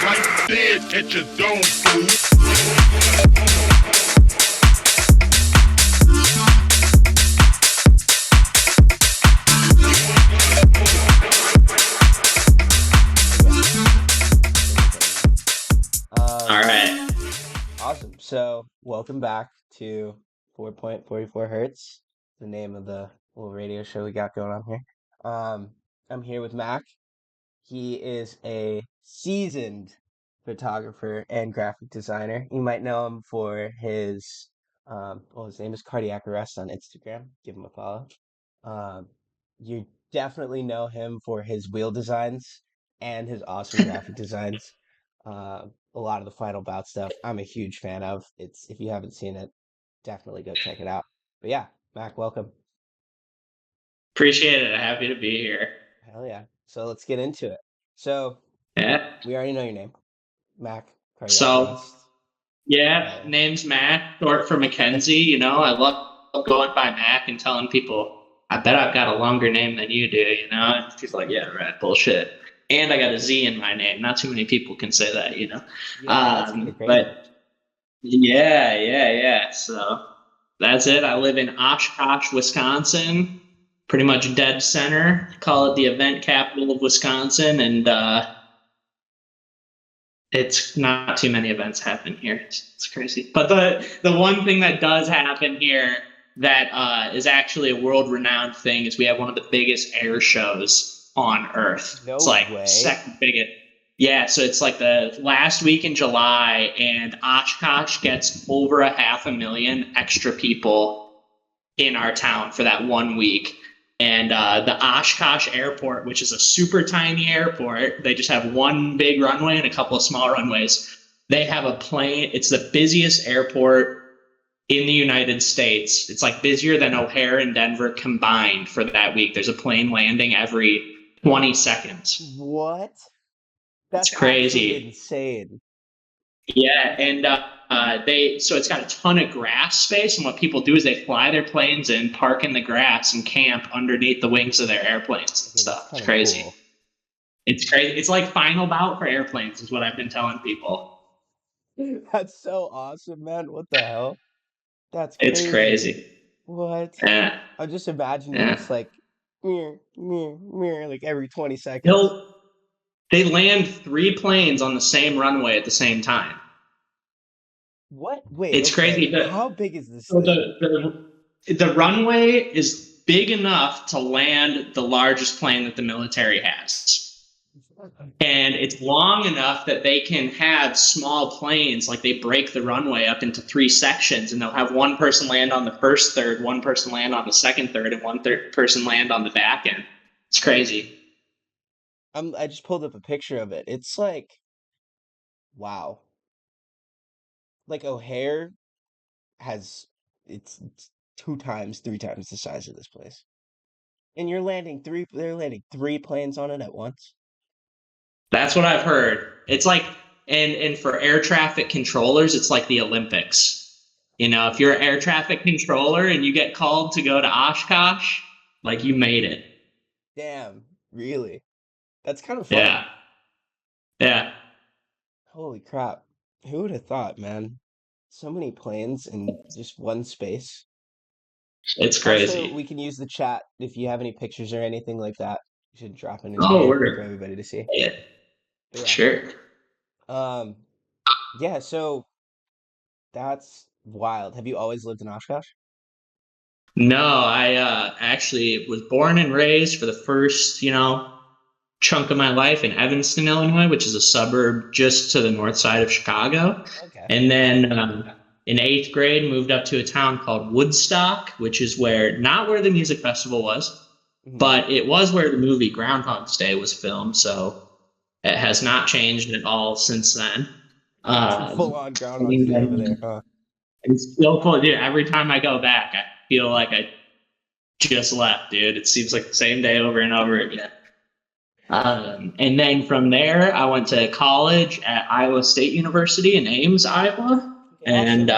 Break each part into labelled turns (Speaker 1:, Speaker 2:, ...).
Speaker 1: right there at your dome, fool.
Speaker 2: All right.
Speaker 3: Awesome. So, welcome back to 4.44 Hertz, the name of the little radio show we got going on here. I'm here with Mac. He is a seasoned photographer and graphic designer. You might know him for his, his name is Cardiac Arrest on Instagram. Give him a follow. You definitely know him for his wheel designs and his awesome graphic designs. A lot of the Final Bout stuff I'm a huge fan of. It's if you haven't seen it, definitely go check it out. But yeah, Mac, welcome.
Speaker 2: Appreciate it. Happy to be here.
Speaker 3: Hell yeah. So let's get into it. So
Speaker 2: Yeah.
Speaker 3: we already know your name, Mac Cardiac
Speaker 2: So,
Speaker 3: Arrest.
Speaker 2: name's Mac, short for Mackenzie. You know, I love going by Mac and telling people, I bet I've got a longer name than you do, you know? And she's like, yeah, right, bullshit. And I got a Z in my name. Not too many people can say that, you know?
Speaker 3: Yeah, that's pretty crazy.
Speaker 2: But yeah. So that's it. I live in Oshkosh, Wisconsin, pretty much dead center. Call it the event capital of Wisconsin. And it's not too many events happen here. It's crazy. But the one thing that does happen here that is actually a world-renowned thing is we have one of the biggest air shows on Earth.
Speaker 3: No
Speaker 2: it's like
Speaker 3: way.
Speaker 2: second biggest. Yeah, so it's like the last week in July, and Oshkosh gets over 500,000 extra people in our town for that 1 week. And the Oshkosh Airport, which is a super tiny airport, they just have one big runway and a couple of small runways. They have a plane. It's the busiest airport in the United States. It's like busier than O'Hare and Denver combined for that week. There's a plane landing every 20 seconds.
Speaker 3: What? That's
Speaker 2: crazy.
Speaker 3: Insane.
Speaker 2: Yeah, and so it's got a ton of grass space, and what people do is they fly their planes in, park in the grass, and camp underneath the wings of their airplanes and stuff. It's crazy. Cool. It's crazy. It's like Final Bout for airplanes, is what I've been telling people.
Speaker 3: That's so awesome, man. What the hell? That's crazy.
Speaker 2: It's crazy.
Speaker 3: What?
Speaker 2: Yeah.
Speaker 3: I'm just imagining it's like, like every 20 seconds.
Speaker 2: They land 3 planes on the same runway at the same time.
Speaker 3: What? Wait,
Speaker 2: it's crazy.
Speaker 3: How big is this?
Speaker 2: So the runway is big enough to land the largest plane that the military has. And it's long enough that they can have small planes, like they break the runway up into 3 sections, and they'll have one person land on the first third, one person land on the second third, and one person land on the back end. It's crazy.
Speaker 3: I just pulled up a picture of it. It's like, wow. Like O'Hare it's 2 times, 3 times the size of this place. And they're landing 3 planes on it at once.
Speaker 2: That's what I've heard. It's like, and for air traffic controllers, it's like the Olympics. You know, if you're an air traffic controller and you get called to go to Oshkosh, like you made it.
Speaker 3: Damn, really? That's kind of fun.
Speaker 2: Yeah.
Speaker 3: Holy crap. Who would have thought, man? So many planes in just one space.
Speaker 2: It's crazy.
Speaker 3: Also, we can use the chat if you have any pictures or anything like that. You should drop it in for everybody to see.
Speaker 2: Yeah. Sure.
Speaker 3: Yeah, so that's wild. Have you always lived in Oshkosh?
Speaker 2: No, I actually was born and raised for the first, chunk of my life in Evanston, Illinois, which is a suburb just to the north side of Chicago.
Speaker 3: Okay.
Speaker 2: And then in 8th grade, moved up to a town called Woodstock, which is not where the music festival was, but it was where the movie Groundhog's Day was filmed. So it has not changed at all since then.
Speaker 3: Full-on Groundhog's Day over there, huh?
Speaker 2: It's still cool, dude. Every time I go back, I feel like I just left, dude. It seems like the same day over and over again. And then from there, I went to college at Iowa State University in Ames, Iowa. And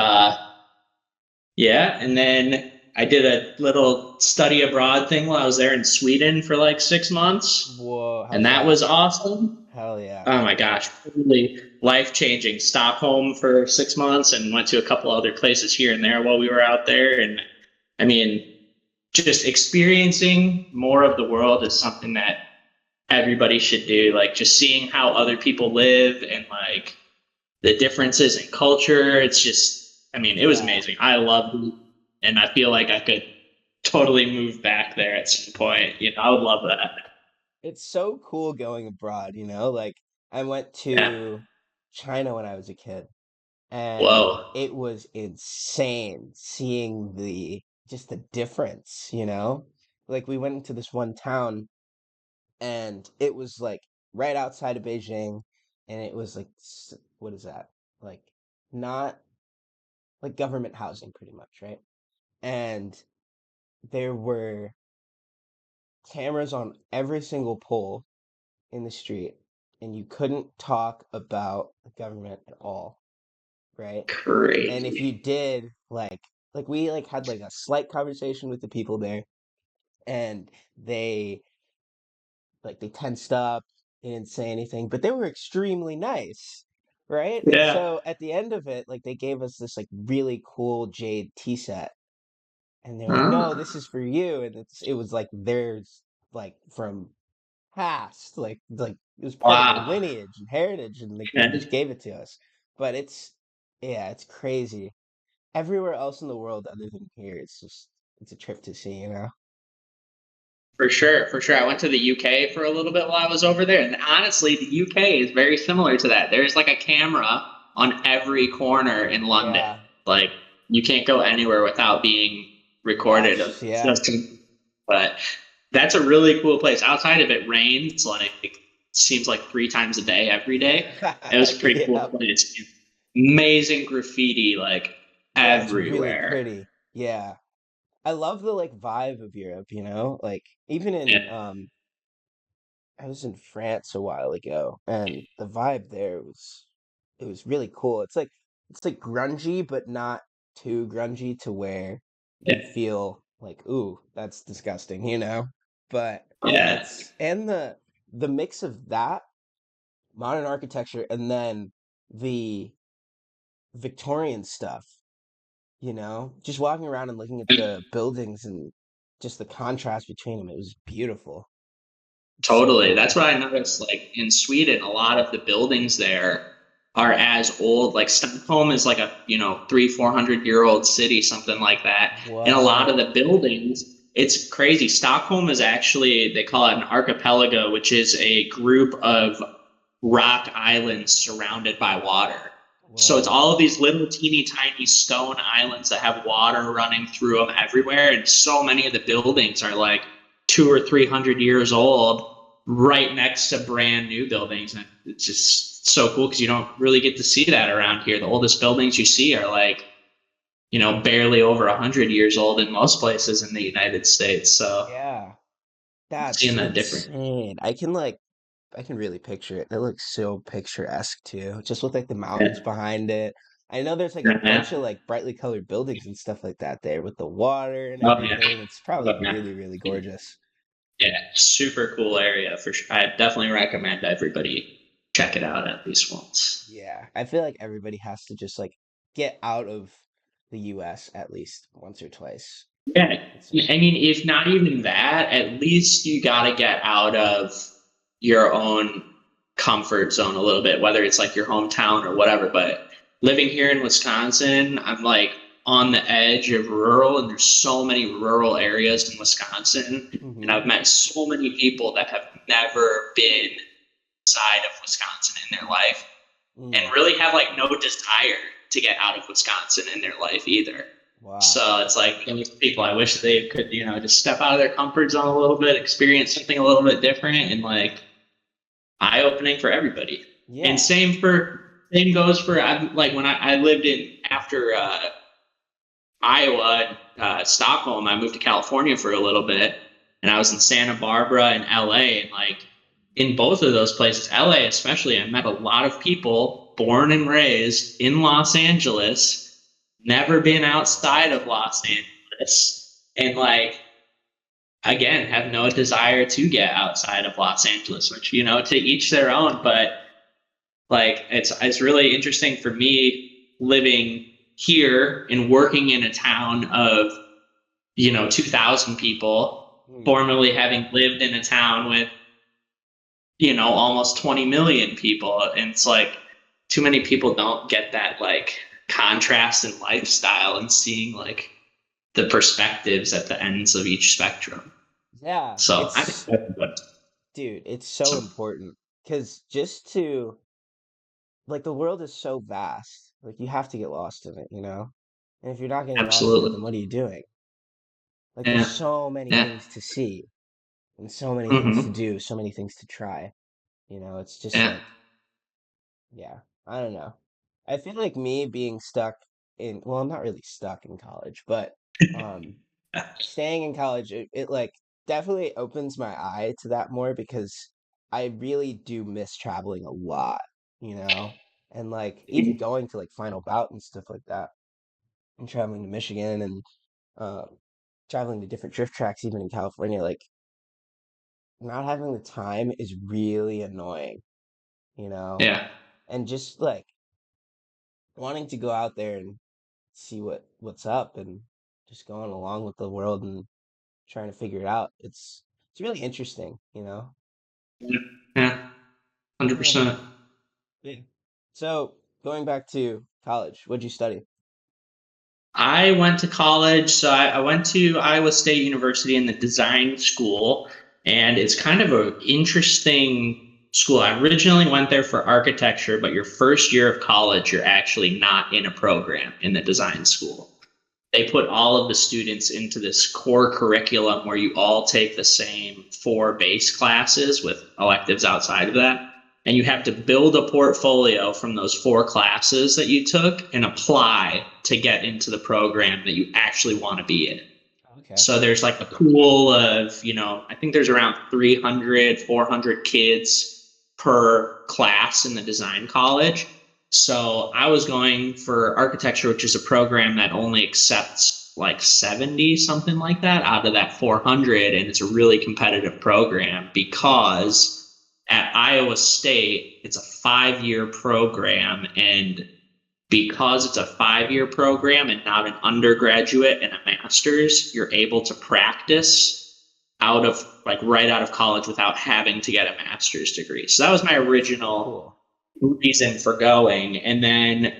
Speaker 2: and then I did a little study abroad thing while I was there in Sweden for like 6 months.
Speaker 3: Whoa.
Speaker 2: And that was awesome.
Speaker 3: Hell yeah.
Speaker 2: Oh my gosh, really life changing. Stockholm for 6 months and went to a couple other places here and there while we were out there. And I mean, just experiencing more of the world is something that everybody should do. Like just seeing how other people live and like the differences in culture. It's just, I mean, it was
Speaker 3: Yeah.
Speaker 2: amazing. I loved it. And I feel like I could totally move back there at some point. I would love that.
Speaker 3: It's so cool going abroad, Like I went
Speaker 2: Yeah.
Speaker 3: to China when I was a kid, and
Speaker 2: Whoa.
Speaker 3: it was insane seeing the difference. Like we went into this one town, and it was like right outside of Beijing, and it was like what is that? Like not like government housing pretty much, right? And there were cameras on every single pole in the street, and you couldn't talk about the government at all, right? And if you
Speaker 2: Crazy.
Speaker 3: did, like we like had like a slight conversation with the people there, and they they tensed up, they didn't say anything, but they were extremely nice, right? And
Speaker 2: Yeah.
Speaker 3: so at the end of it, like they gave us this like really cool jade tea set, and they're like, "No, this
Speaker 2: Ah,
Speaker 3: is for you," and it was like theirs, like from past, like it was part of their
Speaker 2: wow.
Speaker 3: lineage and heritage, and like they
Speaker 2: Yeah,
Speaker 3: just gave it to us. But yeah, it's crazy. Everywhere else in the world other than here, it's a trip to see.
Speaker 2: for sure. For sure. I went to the UK for a little bit while I was over there. And honestly, the UK is very similar to that. There's like a camera on every corner in London.
Speaker 3: Yeah,
Speaker 2: Like you can't go anywhere without being recorded.
Speaker 3: watched. Yeah,
Speaker 2: Just, but that's a really cool place. Outside of it rains like seems like 3 times a day every day. It was a pretty cool
Speaker 3: yeah,
Speaker 2: place. Amazing graffiti like
Speaker 3: yeah. It's really
Speaker 2: everywhere.
Speaker 3: pretty. Yeah, I love the like vibe of Europe. Like even in
Speaker 2: Yeah.
Speaker 3: I was in France a while ago, and the vibe there was it was really cool. It's like grungy, but not too grungy to where
Speaker 2: Yeah.
Speaker 3: you feel like, ooh, that's disgusting. But
Speaker 2: Yeah.
Speaker 3: it's and the mix of that modern architecture and then the Victorian stuff, just walking around and looking at the buildings and just the contrast between them, it was beautiful. It's so
Speaker 2: Totally. That's
Speaker 3: cool.
Speaker 2: what I noticed. Like in Sweden, a lot of the buildings there are as old. Like Stockholm is like a, 400 year old city, something like that. And a lot of
Speaker 3: What?
Speaker 2: the buildings, it's crazy. Stockholm is actually, they call it an archipelago, which is a group of rock islands surrounded by water. So it's
Speaker 3: Whoa.
Speaker 2: all of these little teeny tiny stone islands that have water running through them everywhere. And so many of the buildings are like 200 or 300 years old, right next to brand new buildings. And it's just so cool because you don't really get to see that around here. The oldest buildings you see are like, barely over 100 years old in most places in the United States. So
Speaker 3: Yeah. That's
Speaker 2: seeing that difference.
Speaker 3: insane. I can really picture it. It looks so picturesque too, just with like the mountains
Speaker 2: Yeah.
Speaker 3: behind it. I know there's like a
Speaker 2: Yeah.
Speaker 3: bunch of like brightly colored buildings and stuff like that there with the water and
Speaker 2: Oh, yeah.
Speaker 3: everything. It's probably
Speaker 2: Oh, yeah.
Speaker 3: really, really gorgeous.
Speaker 2: Yeah, super cool area for sure. I definitely recommend everybody check it out at least once.
Speaker 3: Yeah. I feel like everybody has to just like get out of the US at least once or twice.
Speaker 2: Yeah,
Speaker 3: It's
Speaker 2: I mean, if not even that, at least you got to get out of your own comfort zone a little bit, whether it's like your hometown or whatever. But living here in Wisconsin, I'm like on the edge of rural, and there's so many rural areas in Wisconsin. And
Speaker 3: mm-hmm.
Speaker 2: I've met so many people that have never been outside of Wisconsin in their life and
Speaker 3: Mm.
Speaker 2: really have like no desire to get out of Wisconsin in their life either.
Speaker 3: Wow.
Speaker 2: So it's like those people, I wish they could, just step out of their comfort zone a little bit, experience something a little bit different and like eye opening for everybody. And
Speaker 3: Yeah.
Speaker 2: same goes for like when I lived in after Iowa, Stockholm, I moved to California for a little bit and I was in Santa Barbara and LA and like in both of those places, LA especially, I met a lot of people born and raised in Los Angeles, never been outside of Los Angeles, and like again, have no desire to get outside of Los Angeles, which, to each their own. But like, it's really interesting for me living here and working in a town of, 2,000 people,
Speaker 3: Hmm.
Speaker 2: formerly having lived in a town with, almost 20 million people. And it's like, too many people don't get that like contrast in lifestyle and seeing like the perspectives at the ends of each spectrum.
Speaker 3: Yeah,
Speaker 2: So I think that's good.
Speaker 3: dude, it's so important because just to like the world is so vast, like you have to get lost in it, you know? And if you're not getting lost in it, then
Speaker 2: Absolutely.
Speaker 3: what are you doing? Like there's
Speaker 2: Yeah.
Speaker 3: so many
Speaker 2: Yeah.
Speaker 3: things to see and so many things to
Speaker 2: Hmm.
Speaker 3: do, so many things to try. You know, it's just
Speaker 2: Yeah.
Speaker 3: like, yeah, I don't know. I feel like me being stuck in, well, I'm not really stuck in college, but um staying in college, it like definitely opens my eye to that more because I really do miss traveling a lot, you know? And like even going to like final bout and stuff like that and traveling to Michigan and uh, traveling to different drift tracks even in California, like not having the time is really annoying, you know?
Speaker 2: Yeah.
Speaker 3: And just like wanting to go out there and see what's up and just going along with the world and trying to figure it out. It's really interesting, you know?
Speaker 2: Yeah. Yeah.
Speaker 3: Yeah.
Speaker 2: 100%.
Speaker 3: Yeah. So going back to college, what'd you study?
Speaker 2: I went to college. So I went to Iowa State University in the design school, and it's kind of an interesting school. I originally went there for architecture, but your first year of college, you're actually not in a program in the
Speaker 3: Hmm.
Speaker 2: design school. They put all of the students into this core curriculum where you all take the same four base classes with electives outside of that. And you have to build a portfolio from those four classes that you took and apply to get into the program that you actually want to be in.
Speaker 3: Okay.
Speaker 2: So there's like a pool of, I think there's around 300, 400 kids per class in the design college. So I was going for architecture, which is a program that only accepts like 70, something like that, out of that 400. And it's a really competitive program because at Iowa State, it's a 5 year program. And because it's a 5 year program and not an undergraduate and a master's, you're able to practice out of like right out of college without having to get a master's degree. So that was my original
Speaker 3: Cool.
Speaker 2: reason for going. And then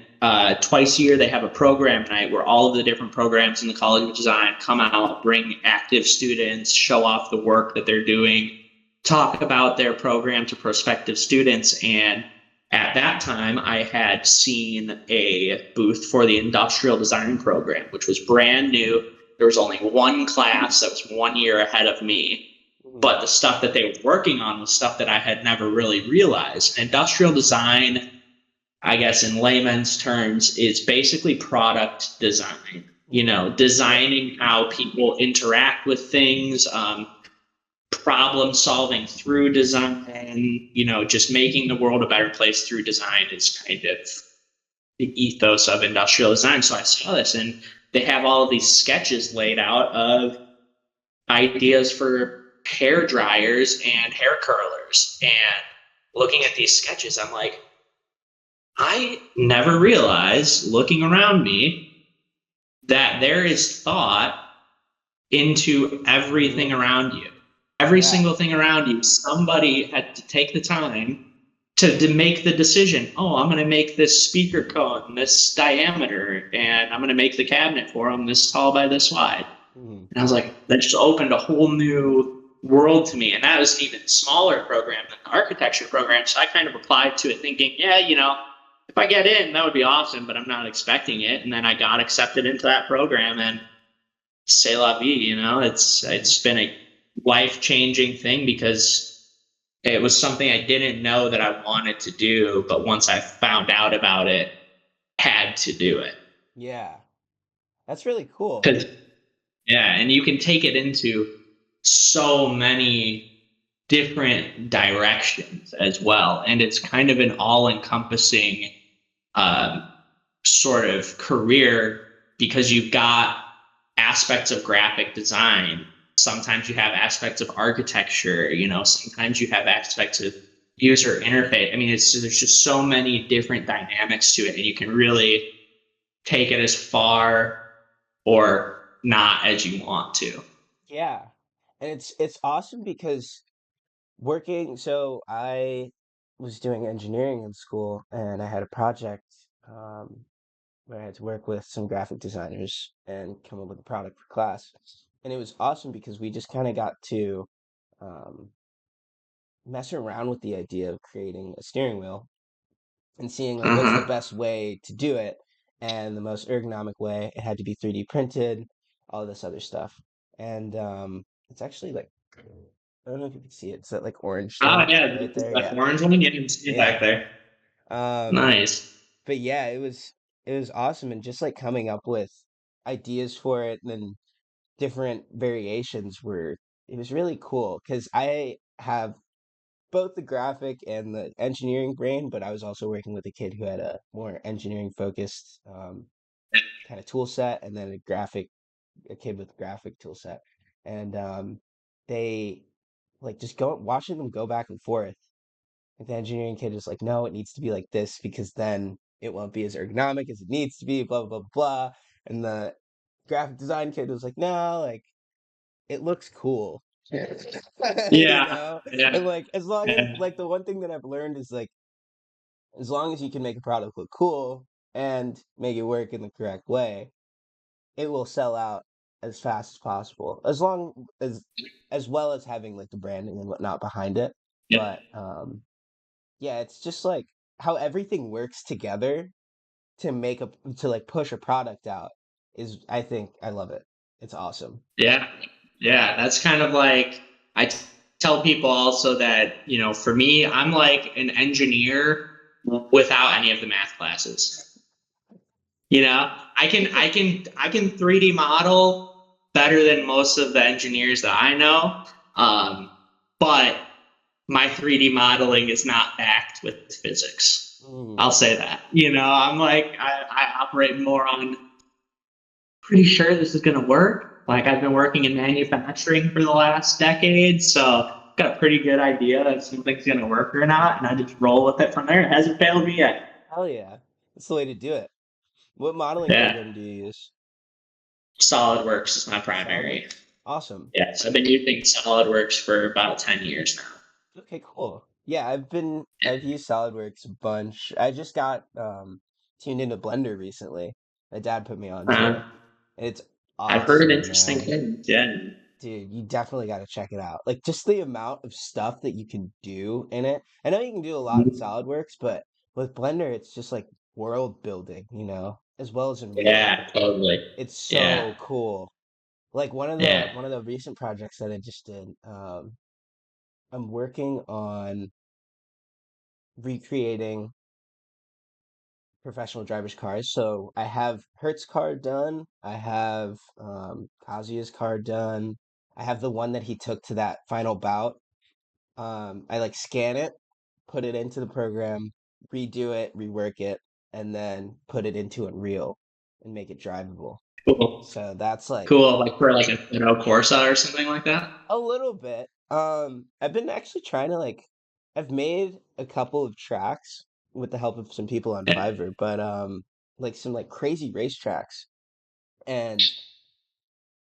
Speaker 2: twice a year, they have a program night where all of the different programs in the College of Design come out, bring active students, show off the work that they're doing, talk about their program to prospective students. And at that time, I had seen a booth for the industrial design program, which was brand new. There was only one class that was 1 year ahead of me,
Speaker 3: Hmm.
Speaker 2: but the stuff that they were working on was stuff that I had never really realized. Industrial design, I guess in layman's terms, is basically product design.
Speaker 3: Hmm. Yeah.
Speaker 2: Designing how people interact with things, problem solving through design, just making the world a better place through design is kind of the ethos of industrial design. So I saw this and they have all of these sketches laid out of ideas for hair dryers and hair curlers. And looking at these sketches, I'm like, I never realized looking around me that there is thought into everything
Speaker 3: Hmm.
Speaker 2: around you. Every
Speaker 3: Yeah.
Speaker 2: single thing around you, somebody had to take the time to make the decision. Oh, I'm going to make this speaker cone this diameter, and I'm going to make the cabinet for them this tall by this wide.
Speaker 3: Hmm.
Speaker 2: And I was like, that just opened a whole new world to me. And that was an even smaller program than the architecture program. So I kind of applied to it thinking, yeah, if I get in, that would be awesome, but I'm not expecting it. And then I got accepted into that program and c'est la vie,
Speaker 3: Hmm.
Speaker 2: it's been a life changing thing because it was something I didn't know that I wanted to do, but once I found out about it, had to do it.
Speaker 3: Yeah. That's really cool.
Speaker 2: 'Cause yeah, and you can take it into so many different directions as well. And it's kind of an all encompassing um, sort of career because you've got aspects of graphic design, Sometimes you have aspects of architecture, sometimes you have aspects of user interface. I mean, there's just so many different dynamics to it, and you can really take it as far or not as you want to.
Speaker 3: Yeah. And it's awesome because so I was doing engineering in school and I had a project um, where I had to work with some graphic designers and come up with a product for class. And it was awesome because we just kind of got to um, mess around with the idea of creating a steering wheel and seeing like what's the
Speaker 2: Uh-huh.
Speaker 3: best way to do it and the most ergonomic way. It had to be 3D printed, all this other stuff. And it's actually like I don't know if you can see it. It's that like orange
Speaker 2: Oh
Speaker 3: thing
Speaker 2: yeah,
Speaker 3: right there.
Speaker 2: that
Speaker 3: Yeah.
Speaker 2: orange one. You can see it
Speaker 3: Yeah.
Speaker 2: back there.
Speaker 3: Um,
Speaker 2: Nice.
Speaker 3: but yeah, it was awesome and just like coming up with ideas for it and then different variations were it was really cool because I have both the graphic and the engineering brain, but I was also working with a kid who had a more engineering focused kind of tool set and then a kid with graphic tool set. And they like just go watching them go back and forth. Like the engineering kid is like, no, it needs to be like this because then it won't be as ergonomic as it needs to be, blah, blah, blah, blah. And the graphic design kid was like, no, like it looks cool. You
Speaker 2: Yeah,
Speaker 3: know?
Speaker 2: yeah,
Speaker 3: And like as long as
Speaker 2: yeah,
Speaker 3: like the one thing that I've learned is like as long as you can make a product look cool and make it work in the correct way, it will sell out as fast as possible. As well as having like the branding and whatnot behind it.
Speaker 2: yeah,
Speaker 3: But yeah, it's just like how everything works together to like push a product out is I think I love it. It's awesome.
Speaker 2: yeah, yeah. That's kind of like tell people also that for me, I'm like an engineer without any of the math classes. I can 3D model better than most of the engineers that I know, but my 3D modeling is not backed with physics.
Speaker 3: Mm.
Speaker 2: I'll say that. I'm like I operate more on pretty sure this is going to work. Like I've been working in manufacturing for the last decade, so got a pretty good idea if something's going to work or not, and I just roll with it from there. It hasn't failed me yet.
Speaker 3: Hell yeah. That's the way to do it. What modeling
Speaker 2: Yeah,
Speaker 3: program do you use?
Speaker 2: SolidWorks is my primary.
Speaker 3: SolidWorks? Awesome.
Speaker 2: Yes, I've been using SolidWorks for about 10 years now.
Speaker 3: Okay, cool. Yeah, I've used SolidWorks a bunch. I just got tuned into Blender recently. My dad put me onto it.
Speaker 2: Uh,
Speaker 3: It's
Speaker 2: I've heard
Speaker 3: awesome,
Speaker 2: interesting
Speaker 3: man.
Speaker 2: things. Yeah.
Speaker 3: Dude, you definitely got to check it out. Like just the amount of stuff that you can do in it. I know you can do a lot in SolidWorks, but with Blender, it's just like world building, as well as in Real.
Speaker 2: Yeah, totally.
Speaker 3: It's
Speaker 2: Yeah.
Speaker 3: so cool. Like
Speaker 2: Yeah.
Speaker 3: one of the recent projects that I just did, I'm working on recreating professional drivers' cars. So I have Hertz car done. I have Kazuya's car done. I have the one that he took to that final bout. I like scan it, put it into the program, redo it, rework it, and then put it into Unreal and make it drivable.
Speaker 2: Cool.
Speaker 3: So that's like
Speaker 2: Cool. Like for like a Corsa or something like that.
Speaker 3: a little bit. I've been actually trying to like, I've made a couple of tracks with the help of some people on
Speaker 2: Yeah.
Speaker 3: Fiverr, but like some like crazy race tracks, and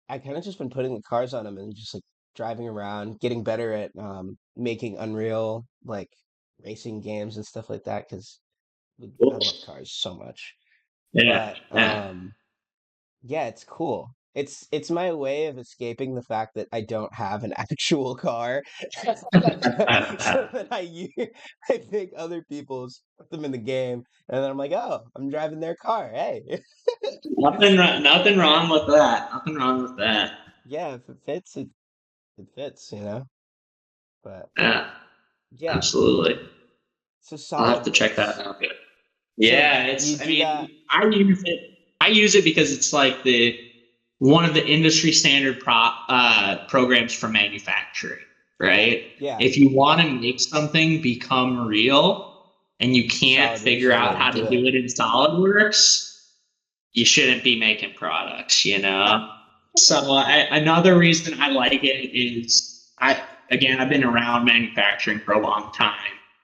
Speaker 3: I kind of just been putting the cars on them and just like driving around, getting better at making Unreal like racing games and stuff like that because I
Speaker 2: Cool.
Speaker 3: love cars so much.
Speaker 2: Yeah.
Speaker 3: But
Speaker 2: Yeah.
Speaker 3: yeah, it's cool. It's my way of escaping the fact that I don't have an actual car. So then I think other people's put them in the game, and then I'm like, oh, I'm driving their car. Hey,
Speaker 2: Nothing wrong with that. Nothing wrong with that.
Speaker 3: yeah, if it fits, it fits. But
Speaker 2: Yeah.
Speaker 3: yeah,
Speaker 2: Absolutely.
Speaker 3: so
Speaker 2: I'll have to check that
Speaker 3: SolidWorks.
Speaker 2: out.
Speaker 3: So
Speaker 2: Yeah,
Speaker 3: you
Speaker 2: I
Speaker 3: do that?
Speaker 2: mean, I use it. I use it because it's like the one of the industry standard programs for manufacturing, right?
Speaker 3: Yeah,
Speaker 2: If you want to make something become real and you can't
Speaker 3: SolidWorks
Speaker 2: figure
Speaker 3: is the way
Speaker 2: out
Speaker 3: to
Speaker 2: how to
Speaker 3: do it.
Speaker 2: do it in SolidWorks, you shouldn't be making products, you know? So another reason I like it is I've been around manufacturing for a long time,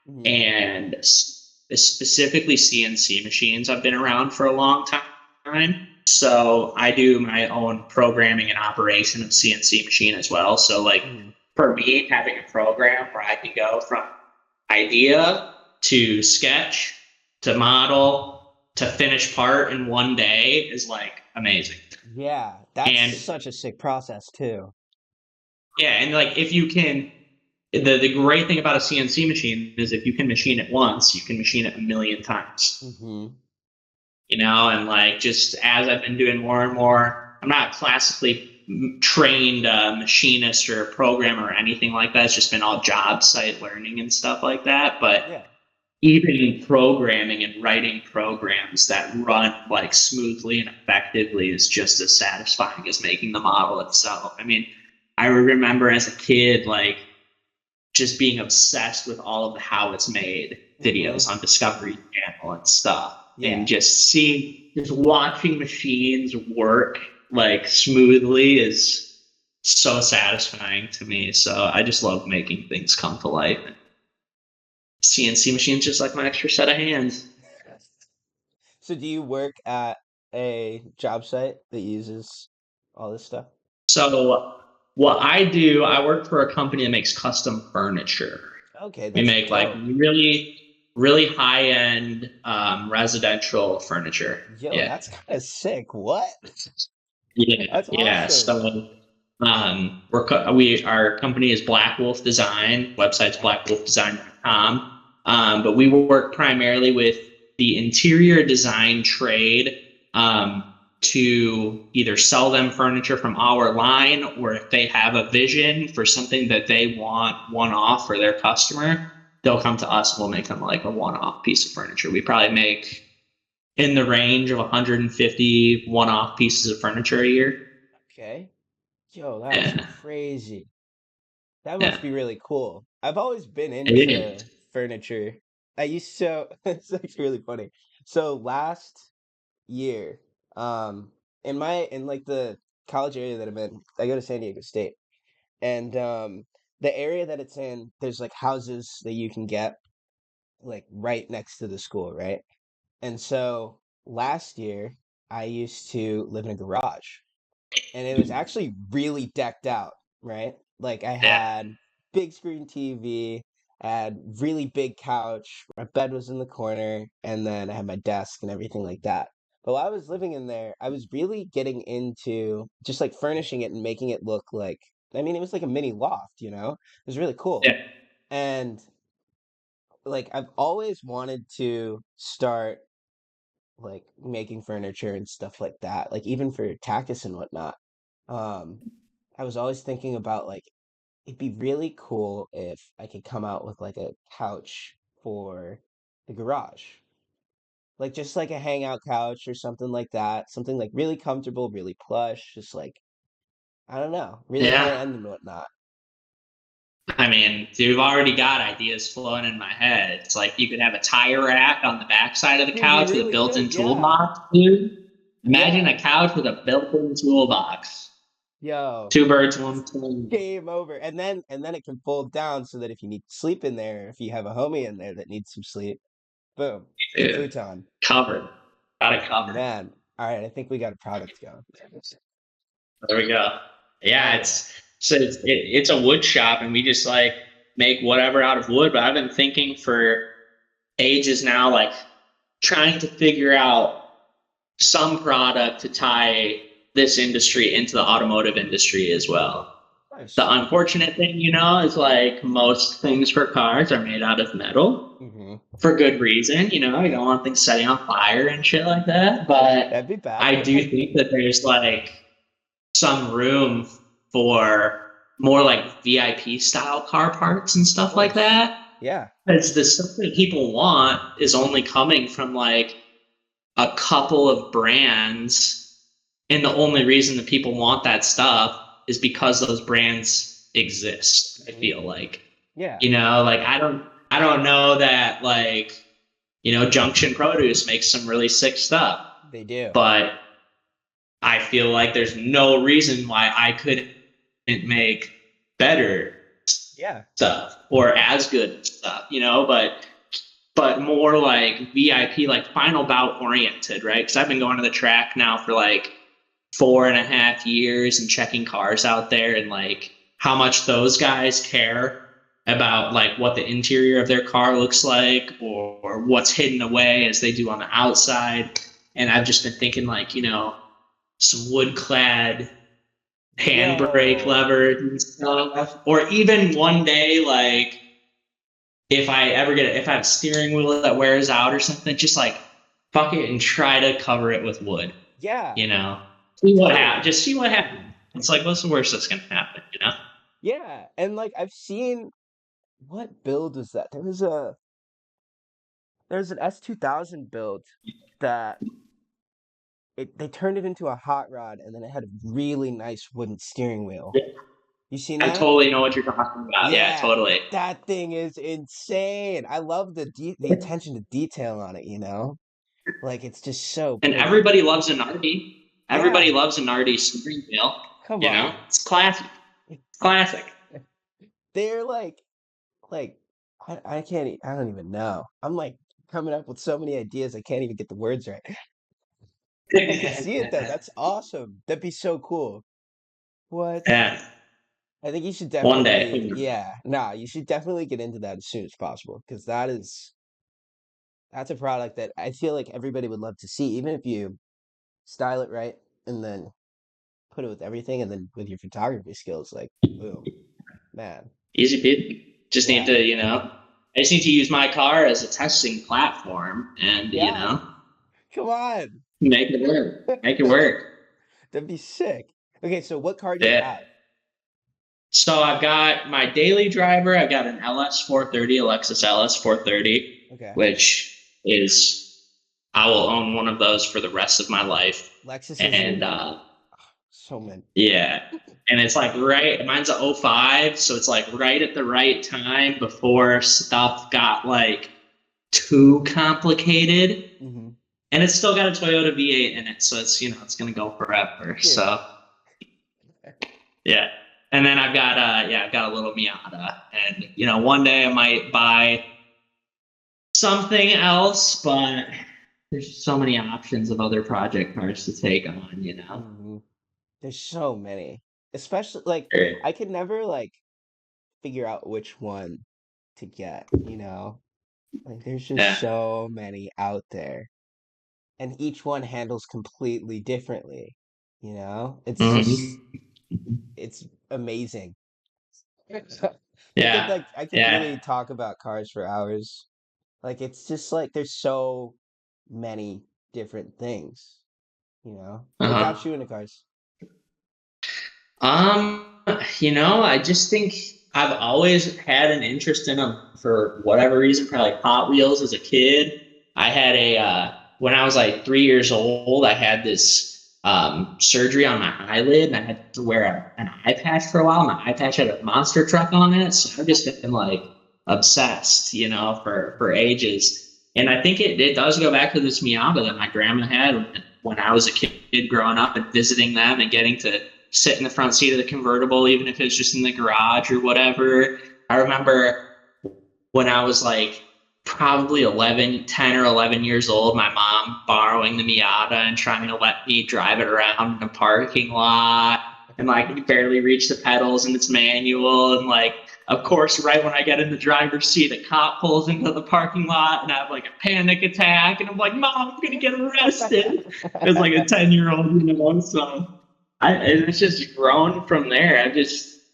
Speaker 3: Mhm.
Speaker 2: and specifically CNC machines I've been around for a long time. So I do my own programming and operation of CNC machine as well. So like
Speaker 3: Mhm.
Speaker 2: for me, having a program where I can go from idea to sketch to model to finish part in one day is like amazing.
Speaker 3: Yeah, that's
Speaker 2: And
Speaker 3: such a sick process too.
Speaker 2: yeah, and like if you can, the great thing about a CNC machine is if you can machine it once, you can machine it a million times.
Speaker 3: Hmm.
Speaker 2: And like just as I've been doing more and more, I'm not classically trained machinist or programmer or anything like that. It's just been all job site learning and stuff like that. But
Speaker 3: Yeah.
Speaker 2: even programming and writing programs that run like smoothly and effectively is just as satisfying as making the model itself. I mean, I remember as a kid, like just being obsessed with all of the how it's made
Speaker 3: Hmm.
Speaker 2: videos on Discovery Channel and stuff, and
Speaker 3: Yeah.
Speaker 2: just watching machines work like smoothly is so satisfying to me. So I just love making things come to life. CNC machines just like my extra set of hands.
Speaker 3: So do you work at a job site that uses all this stuff?
Speaker 2: So what I do, I work for a company that makes custom furniture.
Speaker 3: Okay,
Speaker 2: We
Speaker 3: that's
Speaker 2: make like
Speaker 3: dope.
Speaker 2: really high end residential furniture.
Speaker 3: Yo,
Speaker 2: Yeah.
Speaker 3: that's kind of sick. What?
Speaker 2: Yeah,
Speaker 3: That's
Speaker 2: yeah.
Speaker 3: awesome.
Speaker 2: So our company is Black Wolf Design. Website's
Speaker 3: Okay.
Speaker 2: blackwolfdesign.com. But we work primarily with the interior design trade to either sell them furniture from our line, or if they have a vision for something that they want one off for their customer, they'll come to us and we'll make them like a one off piece of furniture. We probably make in the range of 150 one off pieces of furniture a year.
Speaker 3: Okay. Yo, that's
Speaker 2: Yeah,
Speaker 3: crazy. That
Speaker 2: yeah,
Speaker 3: must be really cool. I've always been
Speaker 2: it is.
Speaker 3: into furniture. I used to, it's actually really funny. So last year, um, in like the college area that I'm in, I go to San Diego State. And the area that it's in, there's like houses that you can get like right next to the school, right? And so last year, I used to live in a garage, and it was actually really decked out, right? Like I
Speaker 2: Yeah,
Speaker 3: had big screen TV, I had really big couch, my bed was in the corner, and then I had my desk and everything like that. But while I was living in there, I was really getting into just like furnishing it and making it look like, I mean, it was like a mini loft, you know? It was really cool.
Speaker 2: yeah,
Speaker 3: And like I've always wanted to start like making furniture and stuff like that, like even for Tachus and whatnot. Um, I was always thinking about like it'd be really cool if I could come out with like a couch for the garage. Like just like a hangout couch or something like that. Something like really comfortable, really plush, just like I don't know, really high
Speaker 2: yeah.
Speaker 3: end and whatnot.
Speaker 2: I mean, you've already got ideas flowing in my head. It's like you could have a tire rack on the backside of the
Speaker 3: Dude, you
Speaker 2: couch with a
Speaker 3: really
Speaker 2: built-in
Speaker 3: could, yeah.
Speaker 2: toolbox, dude. Imagine
Speaker 3: Yeah.
Speaker 2: a couch with a built-in toolbox.
Speaker 3: Yo,
Speaker 2: Two birds, one stone.
Speaker 3: game over. And then it can fold down so that if you need to sleep in there, if you have a homie in there that needs some sleep, boom,
Speaker 2: Dude,
Speaker 3: futon.
Speaker 2: covered. Got it covered.
Speaker 3: Man, all right, I think we got a product going.
Speaker 2: There we go. Yeah,
Speaker 3: Hell yeah.
Speaker 2: it's a wood shop, and we just like make whatever out of wood. But I've been thinking for ages now, like trying to figure out some product to tie this industry into the automotive industry as well. The
Speaker 3: Nice.
Speaker 2: unfortunate thing, is like most things for cars are made out of metal
Speaker 3: Mm-hmm.
Speaker 2: for good reason. You don't want things setting on fire and shit like that. But
Speaker 3: That'd be
Speaker 2: I
Speaker 3: bad.
Speaker 2: do think that there's like some room for more like VIP style car parts and
Speaker 3: Of
Speaker 2: stuff like
Speaker 3: course.
Speaker 2: that.
Speaker 3: Yeah,
Speaker 2: Because the stuff that people want is only coming from like a couple of brands. And the only reason that people want that stuff is because those brands exist, I
Speaker 3: hmm,
Speaker 2: feel like.
Speaker 3: yeah,
Speaker 2: Like I don't know that like, Junction Produce makes some really sick stuff.
Speaker 3: they do.
Speaker 2: But I feel like there's no reason why I couldn't make better
Speaker 3: Yeah.
Speaker 2: stuff or as good stuff, but more like VIP, like final bout oriented, right? Because I've been going to the track now for like 4.5 years and checking cars out there, and like how much those guys care about like what the interior of their car looks like, or what's hidden away as they do on the outside. And I've just been thinking like, some wood clad handbrake
Speaker 3: Yo.
Speaker 2: levers and stuff. Or even one day, like if I have a steering wheel that wears out or something, just like fuck it and try to cover it with wood.
Speaker 3: Yeah.
Speaker 2: You know, see what happens.
Speaker 3: Totally.
Speaker 2: Just see what happens. It's like, what's the worst that's gonna happen?
Speaker 3: Yeah. And like I've seen what build was that? There's an S2000 build that they turned it into a hot rod and then it had a really nice wooden steering wheel. You seen
Speaker 2: I
Speaker 3: that?
Speaker 2: totally know what you're talking about. Yeah,
Speaker 3: Yeah,
Speaker 2: totally.
Speaker 3: that thing is insane. I love the attention to detail on it, Like it's just so
Speaker 2: And
Speaker 3: pretty.
Speaker 2: everybody loves a Nardi. Everybody
Speaker 3: Yeah,
Speaker 2: loves a Nardi steering wheel.
Speaker 3: come on.
Speaker 2: It's classic. It's classic.
Speaker 3: They're like I can't I don't even know. I'm like coming up with so many ideas I can't even get the words right. I can see it though. That's awesome. That'd be so cool. What?
Speaker 2: Yeah.
Speaker 3: I think you should
Speaker 2: One
Speaker 3: definitely,
Speaker 2: day.
Speaker 3: yeah, nah, you should definitely get into that as soon as possible because that's a product that I feel like everybody would love to see, even if you style it right and then put it with everything and then with your photography skills, like boom, man.
Speaker 2: Easy peasy. Just need
Speaker 3: Yeah.
Speaker 2: to, I just need to use my car as a testing platform and,
Speaker 3: Yeah. Come on.
Speaker 2: make it work. Make it
Speaker 3: That'd
Speaker 2: work.
Speaker 3: be sick. Okay, so what car do you
Speaker 2: Yeah.
Speaker 3: have?
Speaker 2: So I've got my daily driver. I've got an LS 430, a Lexus LS 430,
Speaker 3: Okay.
Speaker 2: which is I will own one of those for the rest of my life.
Speaker 3: Lexuses
Speaker 2: And
Speaker 3: are so many.
Speaker 2: yeah, and it's like mine's a '05, so it's like right at the right time before stuff got like too complicated.
Speaker 3: Hmm.
Speaker 2: And it's still got a Toyota V8 in it, so it's gonna go forever.
Speaker 3: Dude.
Speaker 2: So yeah. And then I've got a little Miata. And one day I might buy something else, but there's so many options of other project cars to take on.
Speaker 3: Hmm. There's so many. Especially like
Speaker 2: Right.
Speaker 3: I could never like figure out which one to get? Like there's just
Speaker 2: Yeah.
Speaker 3: so many out there. And each one handles completely differently. It's just
Speaker 2: Mhm.
Speaker 3: it's amazing.
Speaker 2: Yeah.
Speaker 3: I could
Speaker 2: Yeah.
Speaker 3: really talk about cars for hours. Like it's just like there's so many different things. What got
Speaker 2: Uh-huh.
Speaker 3: you into cars?
Speaker 2: Um, I just think I've always had an interest in them for whatever reason, probably like Hot Wheels as a kid. I had when I was like 3 years old, I had this surgery on my eyelid and I had to wear an eye patch for a while. My eye patch had a monster truck on it. So I've just been like obsessed, for ages. And I think it does go back to this Miata that my grandma had when I was a kid growing up and visiting them and getting to sit in the front seat of the convertible, even if it was just in the garage or whatever. I remember when I was like probably 10 or 11 years old, my mom borrowing the Miata and trying to let me drive it around in a parking lot and like barely reach the pedals and it's manual. And like, of course, right when I get in the driver's seat, a cop pulls into the parking lot and I have like a panic attack. And I'm like, Mom, I'm going to get arrested. As like a 10-year-old. So it's just grown from there.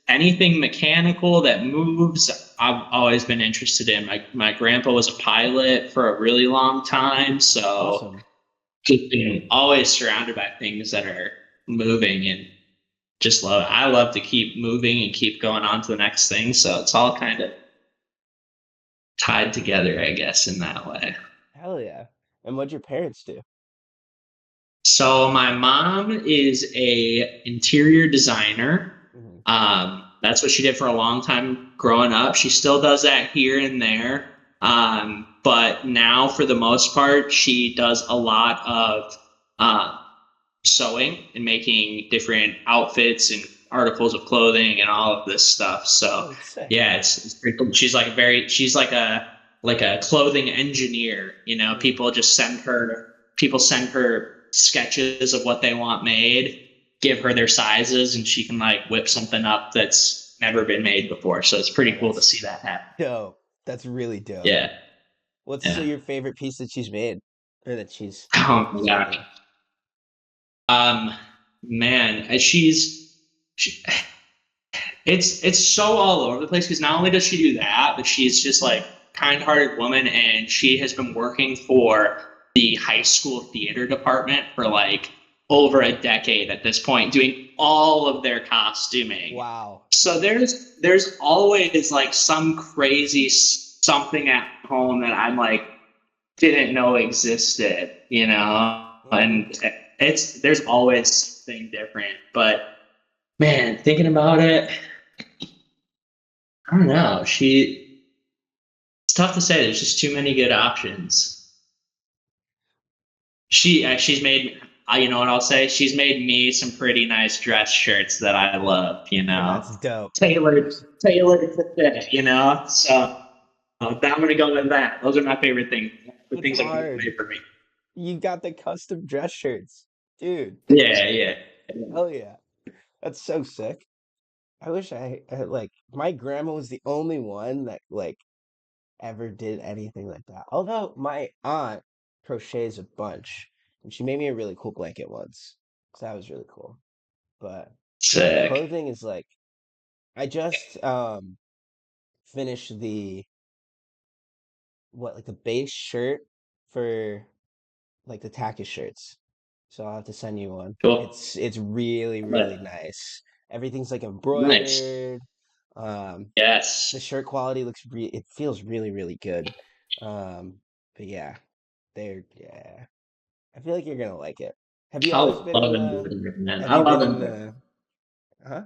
Speaker 2: Anything mechanical that moves, I've always been interested in. My grandpa was a pilot for a really long time, so
Speaker 3: Awesome.
Speaker 2: just being always surrounded by things that are moving and just love it. I love to keep moving and keep going on to the next thing, so it's all kind of tied together, I guess, in that way.
Speaker 3: Hell yeah. And what'd your parents do?
Speaker 2: So my mom is a interior designer.
Speaker 3: Hmm.
Speaker 2: That's what she did for a long time growing up. She still does that here and there. But now, for the most part, she does a lot of sewing and making different outfits and articles of clothing and all of this stuff. So
Speaker 3: Oh, that's sick.
Speaker 2: yeah, it's pretty cool. She's like a clothing engineer. You know,
Speaker 3: Mm.
Speaker 2: people send her sketches of what they want made, give her their sizes, and she can like whip something up that's never been made before. So it's pretty
Speaker 3: Oh,
Speaker 2: cool to
Speaker 3: that's
Speaker 2: see that happen.
Speaker 3: dope. That's really dope.
Speaker 2: Yeah.
Speaker 3: What's
Speaker 2: Yeah.
Speaker 3: your favorite piece that she's made, or that she's
Speaker 2: Oh my
Speaker 3: sent
Speaker 2: gosh.
Speaker 3: you?
Speaker 2: Um, man, she, it's so all over the place because not only does she do that, but she's just like kind-hearted woman, and she has been working for the high school theater department for like over a decade at this point, doing all of their costuming.
Speaker 3: Wow.
Speaker 2: So there's always like some crazy something at home that I'm like didn't know existed, you know,
Speaker 3: Hmm.
Speaker 2: and there's always something different, but man, thinking about it, I don't know. It's tough to say. There's just too many good options. She's made. You know what I'll say? She's made me some pretty nice dress shirts that I love. You know,
Speaker 3: That's dope.
Speaker 2: tailored to fit. You know, so I'm gonna go with that. Those are my favorite things. The
Speaker 3: It's
Speaker 2: things that people
Speaker 3: hard.
Speaker 2: made for me.
Speaker 3: You got the custom dress shirts, dude.
Speaker 2: Yeah, yeah.
Speaker 3: Hell yeah. That's so sick. I wish I had, like, my grandma was the only one that like ever did anything like that. Although my aunt crochets a bunch, and she made me a really cool blanket once. So that was really cool. But yeah,
Speaker 2: Sick.
Speaker 3: clothing is like, I just finished the what, like the base shirt for like the Tachus shirts. So I'll have to send you one.
Speaker 2: Cool.
Speaker 3: It's really, really
Speaker 2: But
Speaker 3: nice. Everything's like
Speaker 2: nice.
Speaker 3: embroidered. Um, the
Speaker 2: Yes.
Speaker 3: shirt quality it feels really, really good. But yeah, yeah. I feel like you're gonna like it. Have you
Speaker 2: I
Speaker 3: always been in
Speaker 2: love
Speaker 3: the
Speaker 2: embroidery, man.
Speaker 3: have
Speaker 2: I
Speaker 3: you
Speaker 2: love
Speaker 3: been in
Speaker 2: embroidery.
Speaker 3: the huh?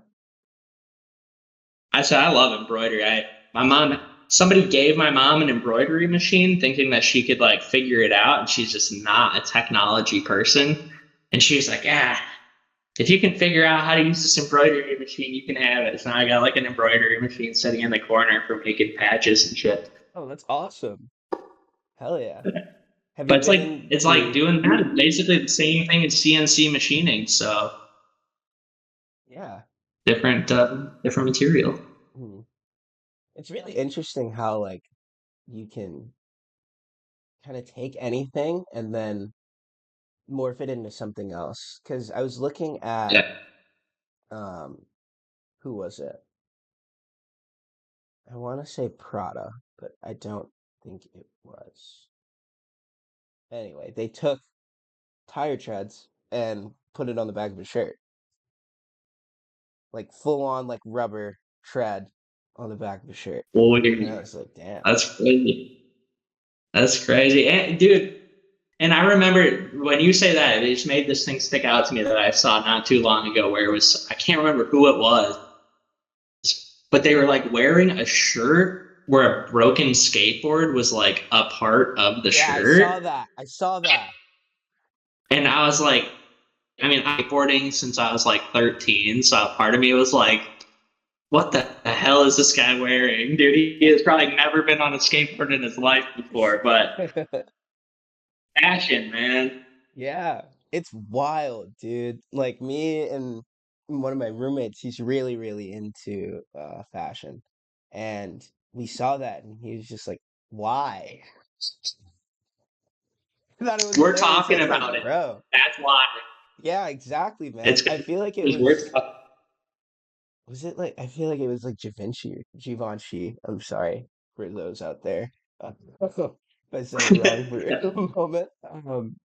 Speaker 2: I said I love embroidery. My mom somebody gave my mom an embroidery machine thinking that she could like figure it out, and she's just not a technology person. And she was like, "Ah, if you can figure out how to use this embroidery machine, you can have it." So now I got like an embroidery machine sitting in the corner for making patches and shit.
Speaker 3: Oh, that's awesome. Hell yeah. Have
Speaker 2: But
Speaker 3: you been in
Speaker 2: it's like
Speaker 3: the
Speaker 2: doing that basically the same thing as CNC machining, so
Speaker 3: yeah.
Speaker 2: different material.
Speaker 3: Hmm. It's really interesting how like you can kind of take anything and then morph it into something else. Because I was looking at
Speaker 2: Yeah.
Speaker 3: um who was it? I want to say Prada, but I don't think it was. Anyway, they took tire treads and put it on the back of a shirt, like full on like rubber tread on the back of a shirt.
Speaker 2: Well,
Speaker 3: And I was like, damn.
Speaker 2: that's crazy. That's crazy. And dude, and I remember when you say that, it just made this thing stick out to me that I saw not too long ago where it was, I can't remember who it was, but they were like wearing a shirt where a broken skateboard was like a part of the
Speaker 3: Yeah, I saw
Speaker 2: shirt.
Speaker 3: that. I saw that.
Speaker 2: And I was like, I mean, I'm skateboarding since I was like 13. So part of me was like, what the hell is this guy wearing? Dude, he has probably never been on a skateboard in his life before, but fashion, man.
Speaker 3: Yeah, it's wild, dude. Like me and one of my roommates, he's really, really into fashion. And we saw that and he was just like, why? I thought it was
Speaker 2: We're
Speaker 3: hilarious. I
Speaker 2: talking
Speaker 3: was like,
Speaker 2: about it.
Speaker 3: bro,
Speaker 2: That's why.
Speaker 3: yeah, exactly, man.
Speaker 2: It's
Speaker 3: I feel like it
Speaker 2: because we're
Speaker 3: was it like, I feel like it was like Givenchy. I'm sorry for those out there. Uh, if I said it wrong for a moment.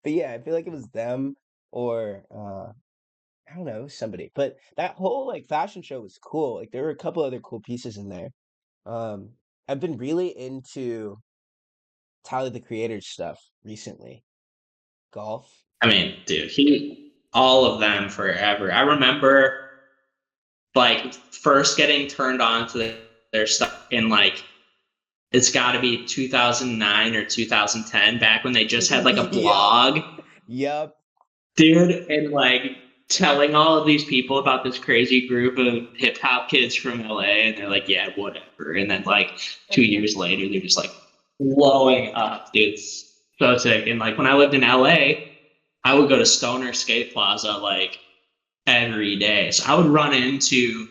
Speaker 3: But yeah, I feel like it was them or I don't know, somebody. But that whole like fashion show was cool. Like there were a couple other cool pieces in there. Um, I've been really into Tyler the Creator's stuff recently. Golf.
Speaker 2: I mean, dude, all of them forever. I remember like first getting turned on to their stuff in like it's got to be 2009 or 2010 back when they just had like a
Speaker 3: Yup.
Speaker 2: blog.
Speaker 3: Yup.
Speaker 2: dude, and like telling all of these people about this crazy group of hip hop kids from LA, and they're like, yeah, whatever. And then like 2 years later, they're just like blowing up, dude. It's so sick. And like when I lived in LA, I would go to Stoner Skate Plaza like every day. So I would run into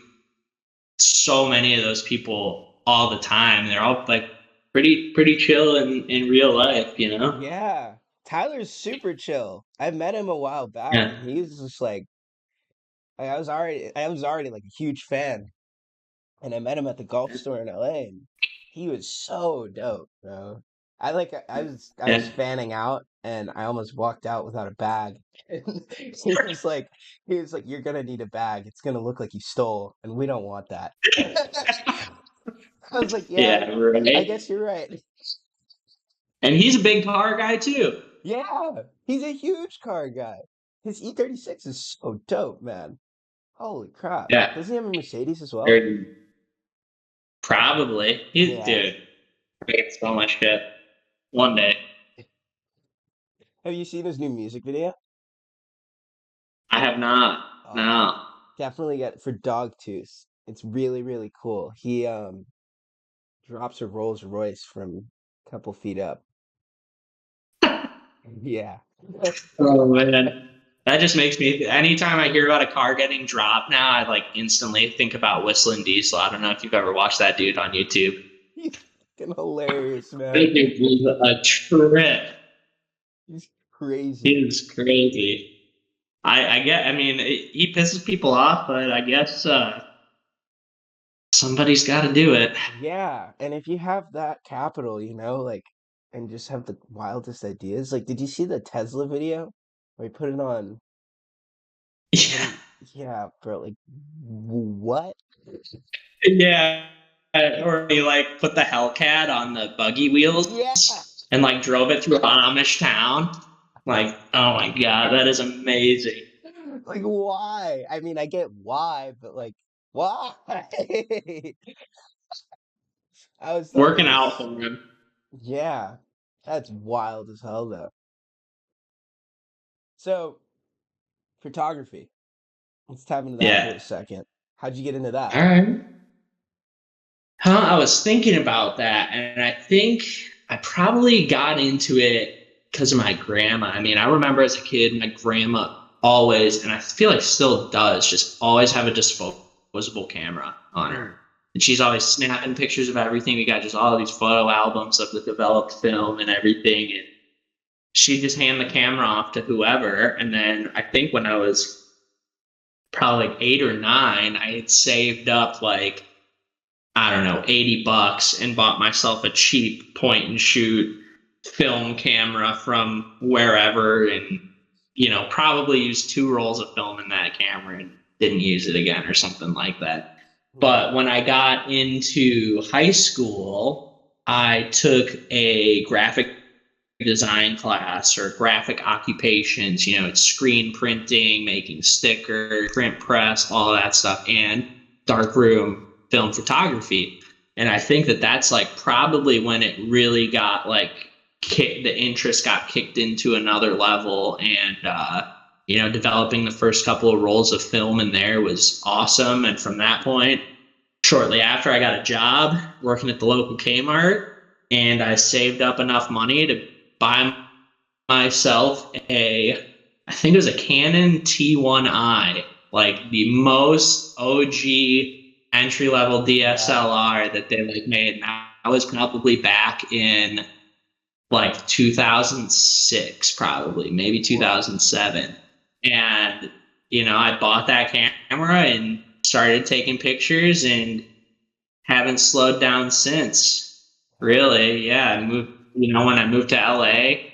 Speaker 2: so many of those people all the time. They're all like pretty chill in real life, you know?
Speaker 3: Yeah. Tyler's super chill. I met him a while back
Speaker 2: Yeah.
Speaker 3: and he was just like I was already like a huge fan. And I met him at the golf store in LA, and he was so dope, bro. I was
Speaker 2: Yeah.
Speaker 3: fanning out, and I almost walked out without a bag. And he was like, "You're gonna need a bag. It's gonna look like you stole, and we don't want that." I was like, "Yeah,
Speaker 2: Yeah,
Speaker 3: I
Speaker 2: right.
Speaker 3: guess you're right."
Speaker 2: And he's a big car guy too.
Speaker 3: Yeah, he's a huge car guy. His E36 is so dope, man. Holy crap!
Speaker 2: Yeah.
Speaker 3: Does he have a Mercedes as well?
Speaker 2: Or probably. He's
Speaker 3: Yeah.
Speaker 2: dude. I get so much shit. One day.
Speaker 3: Have you seen his new music video?
Speaker 2: I have not.
Speaker 3: Oh,
Speaker 2: No.
Speaker 3: definitely get for Dogtooth. It's really, really cool. He drops a Rolls Royce from a couple feet up. Yeah.
Speaker 2: Oh man. That just makes me anytime I hear about a car getting dropped now, I like instantly think about Whistling Diesel. I don't know if you've ever watched that dude on YouTube.
Speaker 3: He's fucking hilarious, man.
Speaker 2: That dude is a trip.
Speaker 3: He's crazy.
Speaker 2: He is crazy. I mean, he pisses people off, but I guess somebody's got to do it.
Speaker 3: Yeah, and if you have that capital, like, and just have the wildest ideas, like, did you see the Tesla video where he put it on? What
Speaker 2: Yeah.
Speaker 3: he? Yeah, bro. Like, what?
Speaker 2: Yeah. Or he like put the Hellcat on the buggy wheels
Speaker 3: Yeah.
Speaker 2: and like drove it through Amish town. Like, oh my God, that is amazing.
Speaker 3: Like, why? I mean, I get why, but like, why? I always thought that
Speaker 2: Working out
Speaker 3: was,
Speaker 2: for him.
Speaker 3: yeah, that's wild as hell, though. So, photography. Let's tap into that for
Speaker 2: Yeah.
Speaker 3: a second. How'd you get into that?
Speaker 2: All right. Huh, I was thinking about that, and I think I probably got into it because of my grandma. I mean, I remember as a kid, my grandma always, and I feel like still does, just always have a disposable camera on her.
Speaker 3: Mm.
Speaker 2: And she's always snapping pictures of everything. We got just all these photo albums of the developed film and everything. And she'd just hand the camera off to whoever. And then I think when I was probably like 8 or 9, I had saved up like I don't know, $80 and bought myself a cheap point and shoot film camera from wherever and, probably used 2 rolls of film in that camera and didn't use it again or something like that.
Speaker 3: Mm.
Speaker 2: But when I got into high school, I took a graphic design class or graphic occupations, it's screen printing, making stickers, print press, all of that stuff, and darkroom film photography. And I think that that's like probably when it really got like the interest got kicked into another level. And, developing the first couple of rolls of film in there was awesome. And from that point, shortly after, I got a job working at the local Kmart, and I saved up enough money to buy myself I think it was a Canon T1i, like the most OG entry level
Speaker 3: Yeah.
Speaker 2: DSLR that they like made. And I was probably back in like 2006, probably maybe
Speaker 3: Whoa.
Speaker 2: 2007. And, I bought that camera and started taking pictures and haven't slowed down since.
Speaker 3: Hell yeah.
Speaker 2: Really, yeah. When I moved to LA,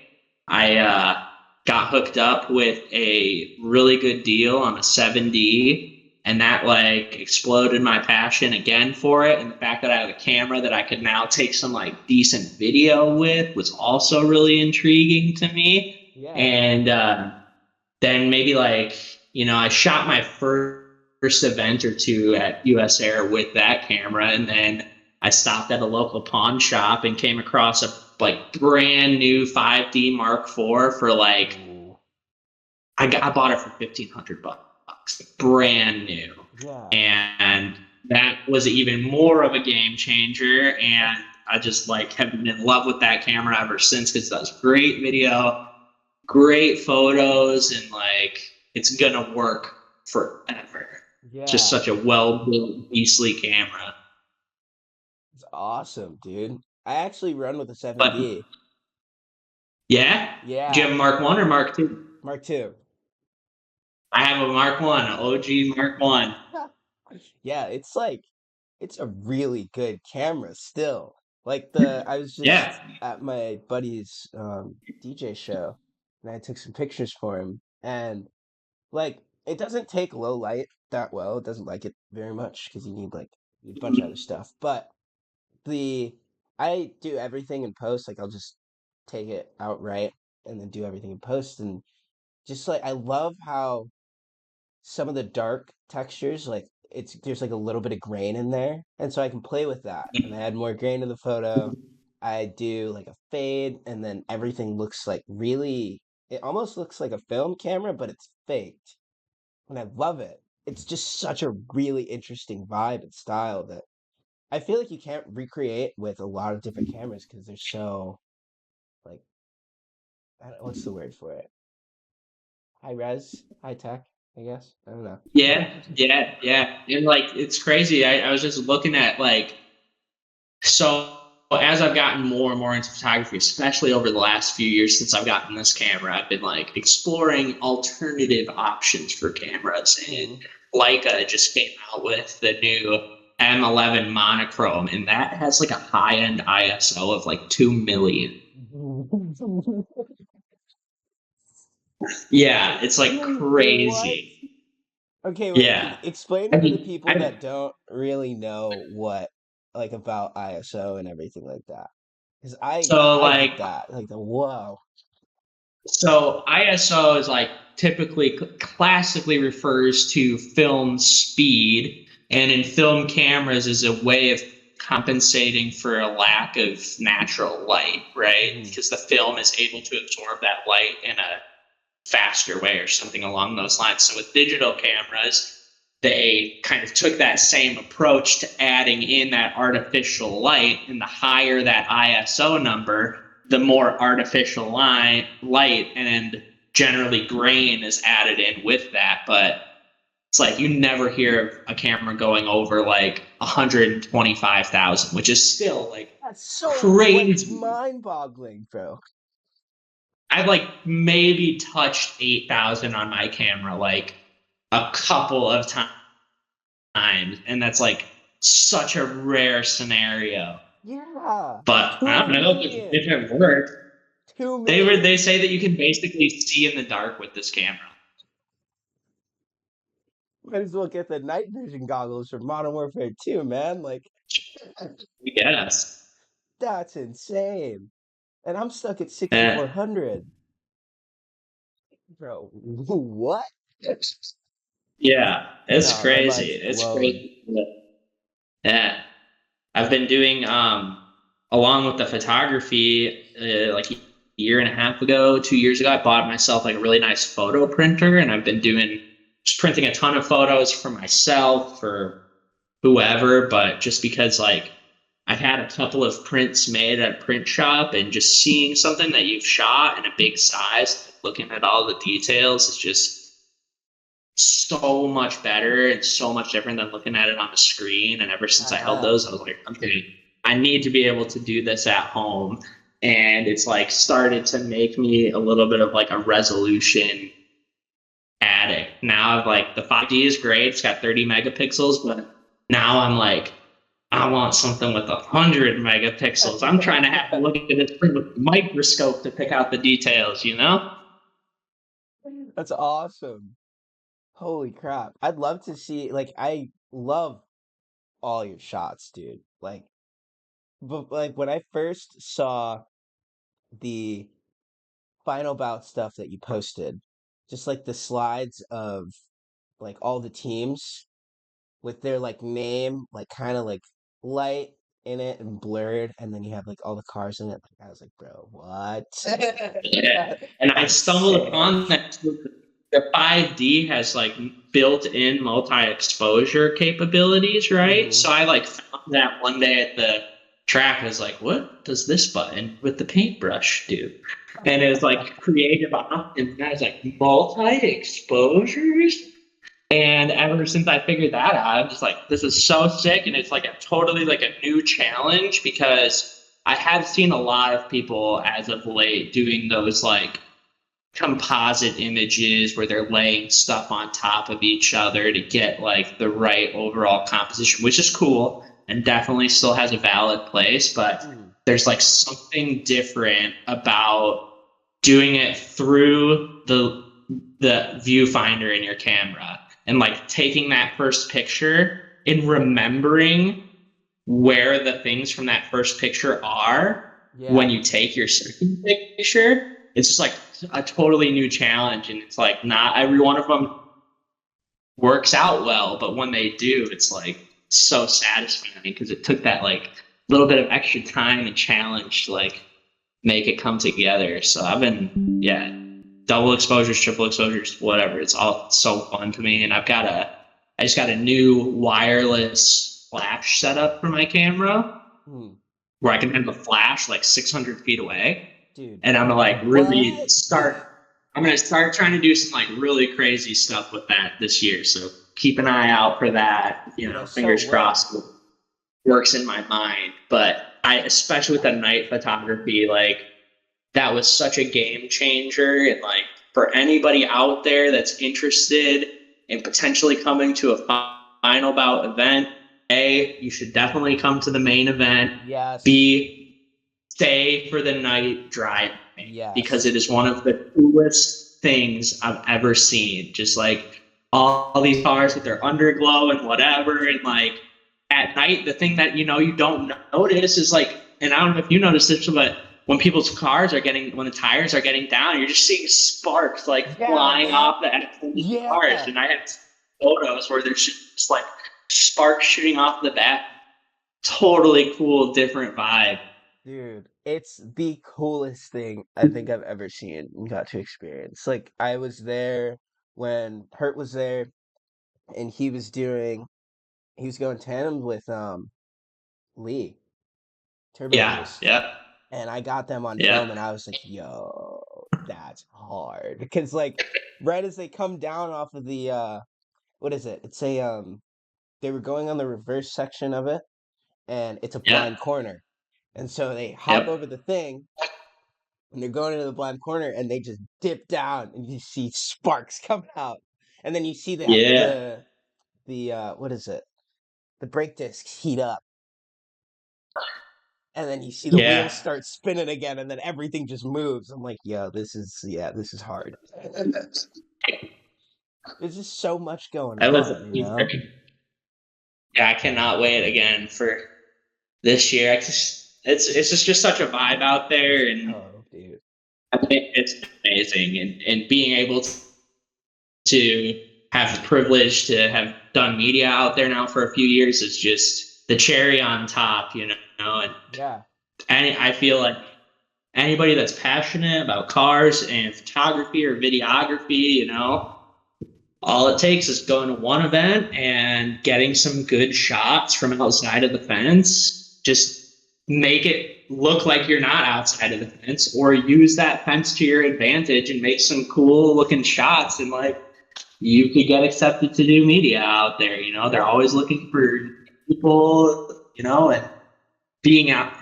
Speaker 2: I got hooked up with a really good deal on a 7D, and that like exploded my passion again for it. And the fact that I have a camera that I could now take some like decent video with was also really intriguing to me.
Speaker 3: Yeah.
Speaker 2: And then maybe like, I shot my first event or two at US Air with that camera, and then I stopped at a local pawn shop and came across a like brand new 5D Mark IV for like
Speaker 3: Ooh.
Speaker 2: I bought it for $1,500, brand new,
Speaker 3: Yeah.
Speaker 2: and that was even more of a game changer. And I just like have been in love with that camera ever since because it does great video, great photos, and like it's gonna work forever. Just
Speaker 3: Yeah.
Speaker 2: such a well built, beastly camera.
Speaker 3: It's awesome, dude. I actually run with a
Speaker 2: But
Speaker 3: 7D.
Speaker 2: yeah, do you
Speaker 3: Yeah.
Speaker 2: have a Mark One or Mark Two?
Speaker 3: Mark II.
Speaker 2: I have a Mark One, OG Mark One.
Speaker 3: Yeah, it's a really good camera still. I was
Speaker 2: Yeah.
Speaker 3: just at my buddy's DJ show and I took some pictures for him and like it doesn't take low light that well. It doesn't like it very much because you need like a bunch of other stuff. But the I do everything in post, like I'll just take it outright and then do everything in post and just like I love how some of the dark textures, like it's there's like a little bit of grain in there, and so I can play with that. And I add more grain to the photo. I do like a fade, and then everything looks like really. It almost looks like a film camera, but it's faked, and I love it. It's just such a really interesting vibe and style that I feel like you can't recreate with a lot of different cameras because they're so like what's the word for it? High res, high tech, I guess. I don't know.
Speaker 2: Yeah. And like it's crazy. I was just looking at like so as I've gotten more and more into photography, especially over the last few years since I've gotten this camera, I've been like exploring alternative options for cameras. And
Speaker 3: Mhm.
Speaker 2: Leica just came out with the new M11 monochrome, and that has like a high end ISO of like 2 million. Yeah, it's like
Speaker 3: What?
Speaker 2: crazy.
Speaker 3: Okay, wait.
Speaker 2: Yeah.
Speaker 3: Explain
Speaker 2: I
Speaker 3: it to the
Speaker 2: mean,
Speaker 3: people that don't really know what like about ISO and everything like that. Because
Speaker 2: so
Speaker 3: I
Speaker 2: like
Speaker 3: get that. Like the whoa.
Speaker 2: So ISO is like typically classically refers to film speed, and in film cameras is a way of compensating for a lack of natural light, right?
Speaker 3: Hmm.
Speaker 2: Because the film is able to absorb that light in a faster way or something along those lines. So with digital cameras, they kind of took that same approach to adding in that artificial light, and the higher that ISO number, the more artificial light and generally grain is added in with that. But it's like you never hear of a camera going over like 125,000, which is still like
Speaker 3: That's so like
Speaker 2: crazy.
Speaker 3: mind-boggling, bro.
Speaker 2: I've like maybe touched 8,000 on my camera like a couple of times, and that's like such a rare scenario.
Speaker 3: Yeah.
Speaker 2: But I
Speaker 3: Two
Speaker 2: don't know if
Speaker 3: million.
Speaker 2: it worked.
Speaker 3: 2 million.
Speaker 2: They say that you can basically see in the dark with this camera.
Speaker 3: Might as well get the night vision goggles for Modern Warfare 2, man. Like
Speaker 2: I guess.
Speaker 3: that's insane. And I'm stuck at
Speaker 2: Yeah.
Speaker 3: 6400. Bro, what?
Speaker 2: Yeah. It's
Speaker 3: No, my
Speaker 2: crazy.
Speaker 3: mind's
Speaker 2: It's
Speaker 3: blown.
Speaker 2: crazy. Yeah. I've been doing along with the photography like a year and a half ago, 2 years ago, I bought myself like a really nice photo printer, and I've been doing just printing a ton of photos for myself, for whoever, but just because like I've had a couple of prints made at a print shop, and just seeing something that you've shot in a big size, looking at all the details is just so much better and so much different than looking at it on the screen. And ever since
Speaker 3: I
Speaker 2: I held
Speaker 3: bet.
Speaker 2: those, I was like, okay, I need to be able to do this at home. And it's like started to make me a little bit of like a resolution addict. Now I've like the 5D is great, it's got 30 megapixels, but now I'm like, I want something with 100 megapixels. I'm trying to have to look at this thing with a microscope to pick out the details, you know?
Speaker 3: That's awesome. Holy crap. I'd love to see like I love all your shots, dude. But like when I first saw the final bout stuff that you posted, just like the slides of like all the teams with their like name, like kind of like light in it and blurred, and then you have like all the cars in it. Like I was like, bro, what?
Speaker 2: Yeah. And I
Speaker 3: That's
Speaker 2: stumbled
Speaker 3: sick.
Speaker 2: upon that too. the 5D has like built-in multi-exposure capabilities, right?
Speaker 3: Mm-hmm.
Speaker 2: So I like found that one day at the track. I was like, what does this button with the paintbrush do? And it was like creative options. And I was like, multi-exposures? And ever since I figured that out, I'm just like, this is so sick. And it's like a totally like a new challenge because I have seen a lot of people as of late doing those like composite images where they're laying stuff on top of each other to get like the right overall composition, which is cool and definitely still has a valid place. But
Speaker 3: Mm.
Speaker 2: there's like something different about doing it through the viewfinder in your camera and like taking that first picture and remembering where the things from that first picture are
Speaker 3: Yeah.
Speaker 2: when you take your second picture. It's just like a totally new challenge, and it's like not every one of them works out well, but when they do, it's like so satisfying because it took that like little bit of extra time and challenge to like make it come together. So I've been, yeah, double exposures, triple exposures, whatever. It's all so fun to me. And I just got a new wireless flash setup for my camera
Speaker 3: Mm.
Speaker 2: where I can have the flash like 600 feet away.
Speaker 3: Dude.
Speaker 2: And I'm gonna like really
Speaker 3: What?
Speaker 2: start, I'm gonna start trying to do some like really crazy stuff with that this year. So keep an eye out for that. You
Speaker 3: Dude,
Speaker 2: know,
Speaker 3: that's so
Speaker 2: fingers
Speaker 3: lit.
Speaker 2: crossed works in my mind. But I, especially with the night photography, like that was such a game changer. And like for anybody out there that's interested in potentially coming to a final bout event, A, you should definitely come to the main event.
Speaker 3: Yes.
Speaker 2: B, stay for the night drive because
Speaker 3: Yes.
Speaker 2: it is one of the coolest things I've ever seen. Just like all these cars with their underglow and whatever, and like at night, the thing that you don't notice is like, and I don't know if you notice this, but when people's cars are getting, when the tires are getting down, you're just seeing sparks like
Speaker 3: Yeah,
Speaker 2: flying
Speaker 3: man.
Speaker 2: off the end of the cars.
Speaker 3: Yeah.
Speaker 2: And I have photos where there's just like sparks shooting off the back. Totally cool, different vibe.
Speaker 3: Dude, it's the coolest thing I think I've ever seen and got to experience. Like, I was there when Hurt was there, and he was going tandem with Lee, Turbo
Speaker 2: Yeah,
Speaker 3: Boost.
Speaker 2: yeah,
Speaker 3: And I got them on
Speaker 2: yeah,
Speaker 3: film, and I was like, yo, that's hard. Because like right as they come down off of the what is it? It's a they were going on the reverse section of it, and it's a
Speaker 2: yeah,
Speaker 3: blind corner. And so they hop
Speaker 2: yep,
Speaker 3: over the thing, and they're going into the blind corner, and they just dip down, and you see sparks come out. And then you see
Speaker 2: yeah,
Speaker 3: the what is it? The brake discs heat up, and then you see the
Speaker 2: yeah.
Speaker 3: wheels start spinning again, and then everything just moves. I'm like, yo, this is hard. There's just so much going
Speaker 2: That was
Speaker 3: on,
Speaker 2: a
Speaker 3: you know?
Speaker 2: yeah. I cannot wait again for this year. It's just such a vibe out there, and
Speaker 3: Oh, dude.
Speaker 2: I think it's amazing. And being able to have the privilege to have done media out there now for a few years is just the cherry on top, And
Speaker 3: Yeah.
Speaker 2: I feel like anybody that's passionate about cars and photography or videography, all it takes is going to one event and getting some good shots from outside of the fence. Just make it look like you're not outside of the fence, or use that fence to your advantage and make some cool looking shots. And like, you could get accepted to do media out there. They're
Speaker 3: Yeah.
Speaker 2: always looking for people, and being out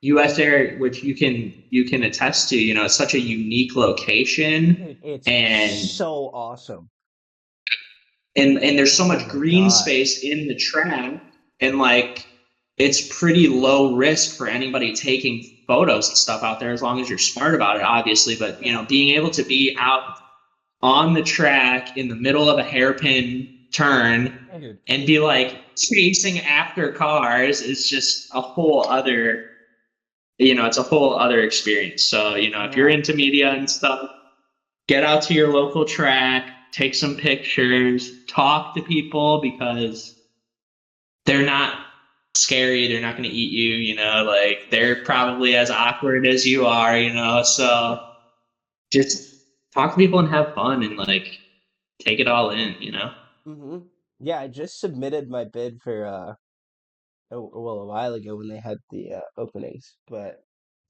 Speaker 2: US Air, which you can attest to, it's such a unique location.
Speaker 3: Dude, it's
Speaker 2: and
Speaker 3: so awesome.
Speaker 2: and there's so
Speaker 3: Oh
Speaker 2: much
Speaker 3: my
Speaker 2: green
Speaker 3: God.
Speaker 2: space in the track, and like it's pretty low risk for anybody taking photos and stuff out there, as long as you're smart about it, obviously. But
Speaker 3: Yeah.
Speaker 2: being able to be out on the track in the middle of a hairpin turn
Speaker 3: Yeah, dude.
Speaker 2: and be like chasing after cars is just a whole other, it's a whole other experience. So if you're
Speaker 3: Yeah.
Speaker 2: into media and stuff, get out to your local track, take some pictures, talk to people, because they're not scary. They're not going to eat you, like they're probably as awkward as you are, so just talk to people and have fun. And like, take it all in, you know?
Speaker 3: Mm-hmm. Yeah, I just submitted my bid for a while ago when they had the openings, but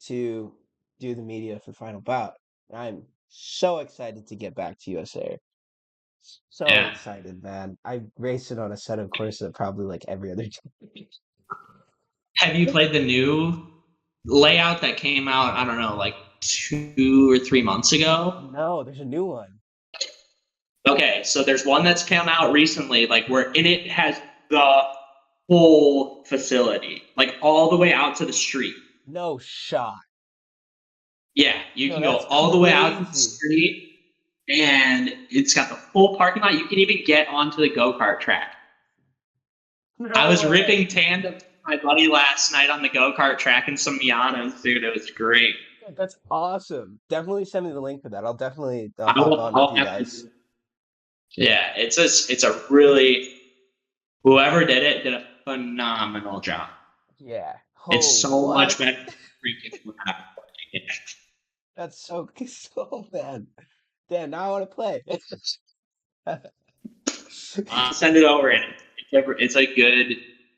Speaker 3: to do the media for Final Bout. I'm so excited to get back to USA. So
Speaker 2: Yeah.
Speaker 3: excited, man. I raced it on a set of course that probably like every other
Speaker 2: Have you played the new layout that came out, I don't know, like 2 or 3 months ago?
Speaker 3: No, there's a new one.
Speaker 2: Okay, so there's one that's come out recently, like where it has the whole facility, like all the way out to the street.
Speaker 3: No shot.
Speaker 2: Yeah, you
Speaker 3: No,
Speaker 2: can go
Speaker 3: that's
Speaker 2: all the way out to the
Speaker 3: crazy.
Speaker 2: street, and it's got the full parking lot. You can even get onto the go-kart track. I
Speaker 3: No
Speaker 2: was
Speaker 3: way.
Speaker 2: ripping tandem with my buddy last night on the go-kart track and some Miatas, dude. It was great.
Speaker 3: That's awesome. Definitely send me the link for that. I'll definitely
Speaker 2: I
Speaker 3: hop
Speaker 2: will,
Speaker 3: on with
Speaker 2: I'll
Speaker 3: you
Speaker 2: have to
Speaker 3: guys.
Speaker 2: do it. Yeah, it's a really whoever did it did a phenomenal job.
Speaker 3: Yeah.
Speaker 2: It's
Speaker 3: Oh,
Speaker 2: so much
Speaker 3: what?
Speaker 2: better than freaking lab.
Speaker 3: That's so so man. Damn, now I want to play.
Speaker 2: I'll send it over, and it's a good.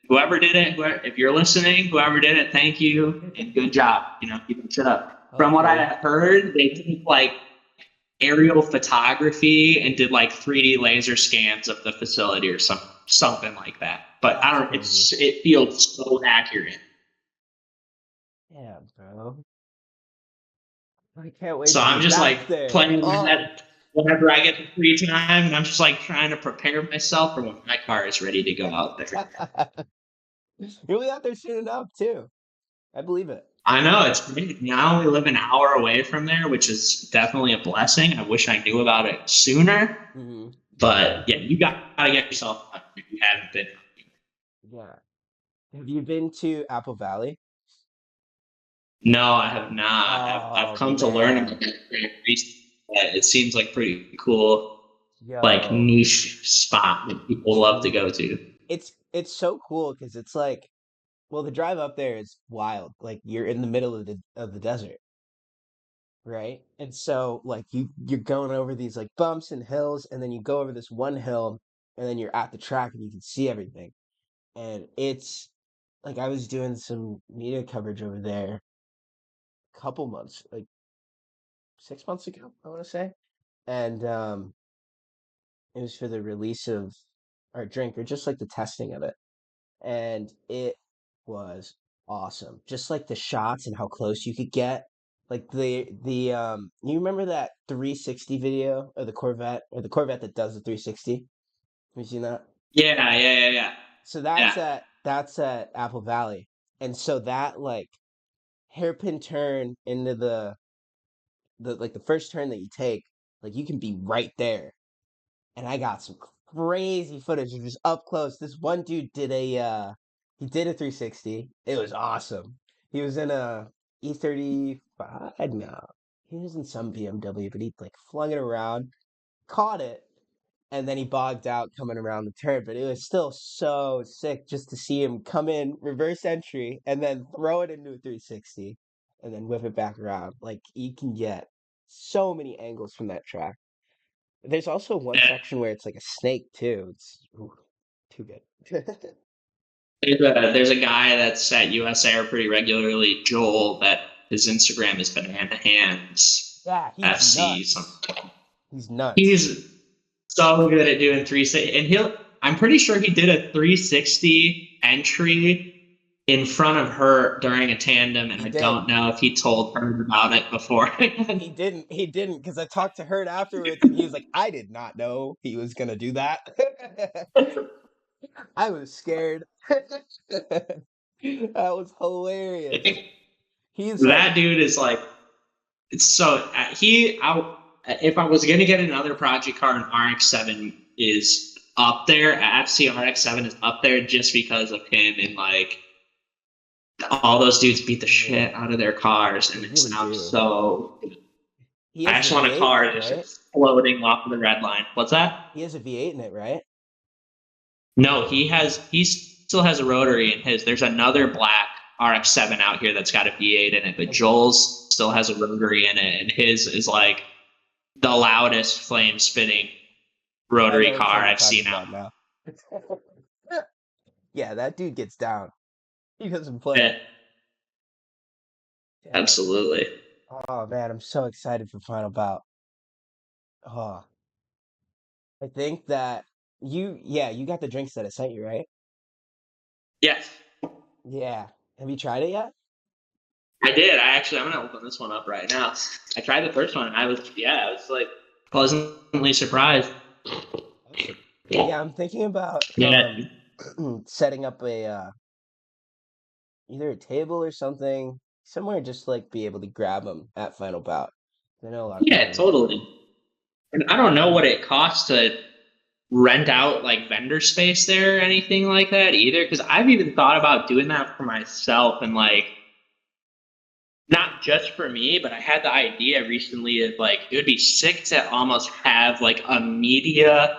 Speaker 2: Whoever did it, if you're listening, whoever did it, thank you and good job. You know, keep it up. From what I
Speaker 3: Hopefully.
Speaker 2: heard, they took like aerial photography and did like 3D laser scans of the facility or something like that. But I
Speaker 3: That's
Speaker 2: don't.
Speaker 3: crazy.
Speaker 2: It feels so accurate.
Speaker 3: Yeah, bro. I can't wait
Speaker 2: So
Speaker 3: to
Speaker 2: I'm
Speaker 3: get
Speaker 2: just
Speaker 3: back
Speaker 2: like
Speaker 3: there.
Speaker 2: playing
Speaker 3: Oh.
Speaker 2: that whenever I get the free time, and I'm just like trying to prepare myself for when my car is ready to go out there.
Speaker 3: You'll be out there soon enough too. I believe it.
Speaker 2: I know it's great. I only live an hour away from there, which is definitely a blessing. I wish I knew about it sooner,
Speaker 3: Hmm.
Speaker 2: but yeah, you gotta get yourself out if you haven't been.
Speaker 3: Yeah. Have you been to Apple Valley?
Speaker 2: No, I have not. I've
Speaker 3: Oh
Speaker 2: come to learn about
Speaker 3: man.
Speaker 2: that very recently. It seems like pretty cool, like
Speaker 3: Yo.
Speaker 2: niche spot that people love to
Speaker 3: Hmm.
Speaker 2: go to.
Speaker 3: It's so cool because it's like, well, the drive up there is wild. Like you're in the middle of the desert, right? And so like you're going over these like bumps and hills, and then you go over this one hill, and then you're at the track and you can see everything. And it's like I was doing some media coverage over there a couple months, like 6 months ago, I want to say. And it was for the release of our drink or just like the testing of it. And it was awesome. Just like the shots and how close you could get. Like the you remember that 360 video of the Corvette or the Corvette that does the 360? Have you seen that?
Speaker 2: Yeah, yeah, yeah, yeah,
Speaker 3: So
Speaker 2: yeah.
Speaker 3: that's at Apple Valley. And so that like hairpin turn into the like the first turn that you take, like you can be right there. And I got some crazy footage of just up close. This one dude did he did a 360. It was awesome. He was in a E35. No, he was in some BMW, but he like flung it around, caught it, and then he bogged out coming around the turn. But it was still so sick just to see him come in reverse entry and then throw it into a 360 and then whip it back around. Like you can get so many angles from that track. There's also one
Speaker 2: And
Speaker 3: section where it's like a snake too. It's ooh, too good.
Speaker 2: there's a guy that's at US Air pretty regularly, Joel, that his Instagram is Banana Hands
Speaker 3: Yeah, he's
Speaker 2: FC
Speaker 3: nuts.
Speaker 2: something.
Speaker 3: He's nuts.
Speaker 2: He's so good at doing 360, and I'm pretty sure he did a 360 entry in front of her during a tandem, and
Speaker 3: He
Speaker 2: I
Speaker 3: did.
Speaker 2: don't know if he told her about it before.
Speaker 3: He didn't, because I talked to Hurt afterwards and he was like, I did not know he was gonna do that. I was scared. That was hilarious. He's like,
Speaker 2: That dude is like, it's so if I was gonna get another project car, an RX-7 is up there. FC RX-7 is up there just because of him, and like all those dudes beat the
Speaker 3: yeah,
Speaker 2: shit out of their cars,
Speaker 3: they
Speaker 2: and it
Speaker 3: really
Speaker 2: sounds
Speaker 3: do.
Speaker 2: so.
Speaker 3: He
Speaker 2: I
Speaker 3: has the
Speaker 2: just want a
Speaker 3: V8 in
Speaker 2: car
Speaker 3: it,
Speaker 2: that's
Speaker 3: right?
Speaker 2: just floating off of the red line. What's that?
Speaker 3: He has a V8 in it, right?
Speaker 2: No, he still has a rotary in his. There's another black RX-7 out here that's got a V8 in it, but
Speaker 3: Okay.
Speaker 2: Joel's still has a rotary in it, and his is like the loudest flame spitting
Speaker 3: I
Speaker 2: rotary
Speaker 3: know which
Speaker 2: car
Speaker 3: one you're
Speaker 2: I've
Speaker 3: talking
Speaker 2: seen out
Speaker 3: about now. Yeah, that dude gets down. He doesn't play.
Speaker 2: there.
Speaker 3: Dang.
Speaker 2: Absolutely.
Speaker 3: Oh man, I'm so excited for Final Bout. Oh, I think that you got the drinks that I sent you, right?
Speaker 2: Yes,
Speaker 3: Yeah. Have you tried it yet?
Speaker 2: I did. I'm gonna open this one up right now. I tried the first one. I was like pleasantly surprised.
Speaker 3: Awesome. Yeah, I'm thinking about
Speaker 2: Yeah,
Speaker 3: setting up a either a table or something somewhere just like be able to grab them at Final Bout. I know a lot of people
Speaker 2: yeah,
Speaker 3: are gonna
Speaker 2: totally. And I don't know what it costs to rent out like vendor space there or anything like that either. Because I've even thought about doing that for myself and like not just for me, but I had the idea recently of like it would be sick to almost have like a media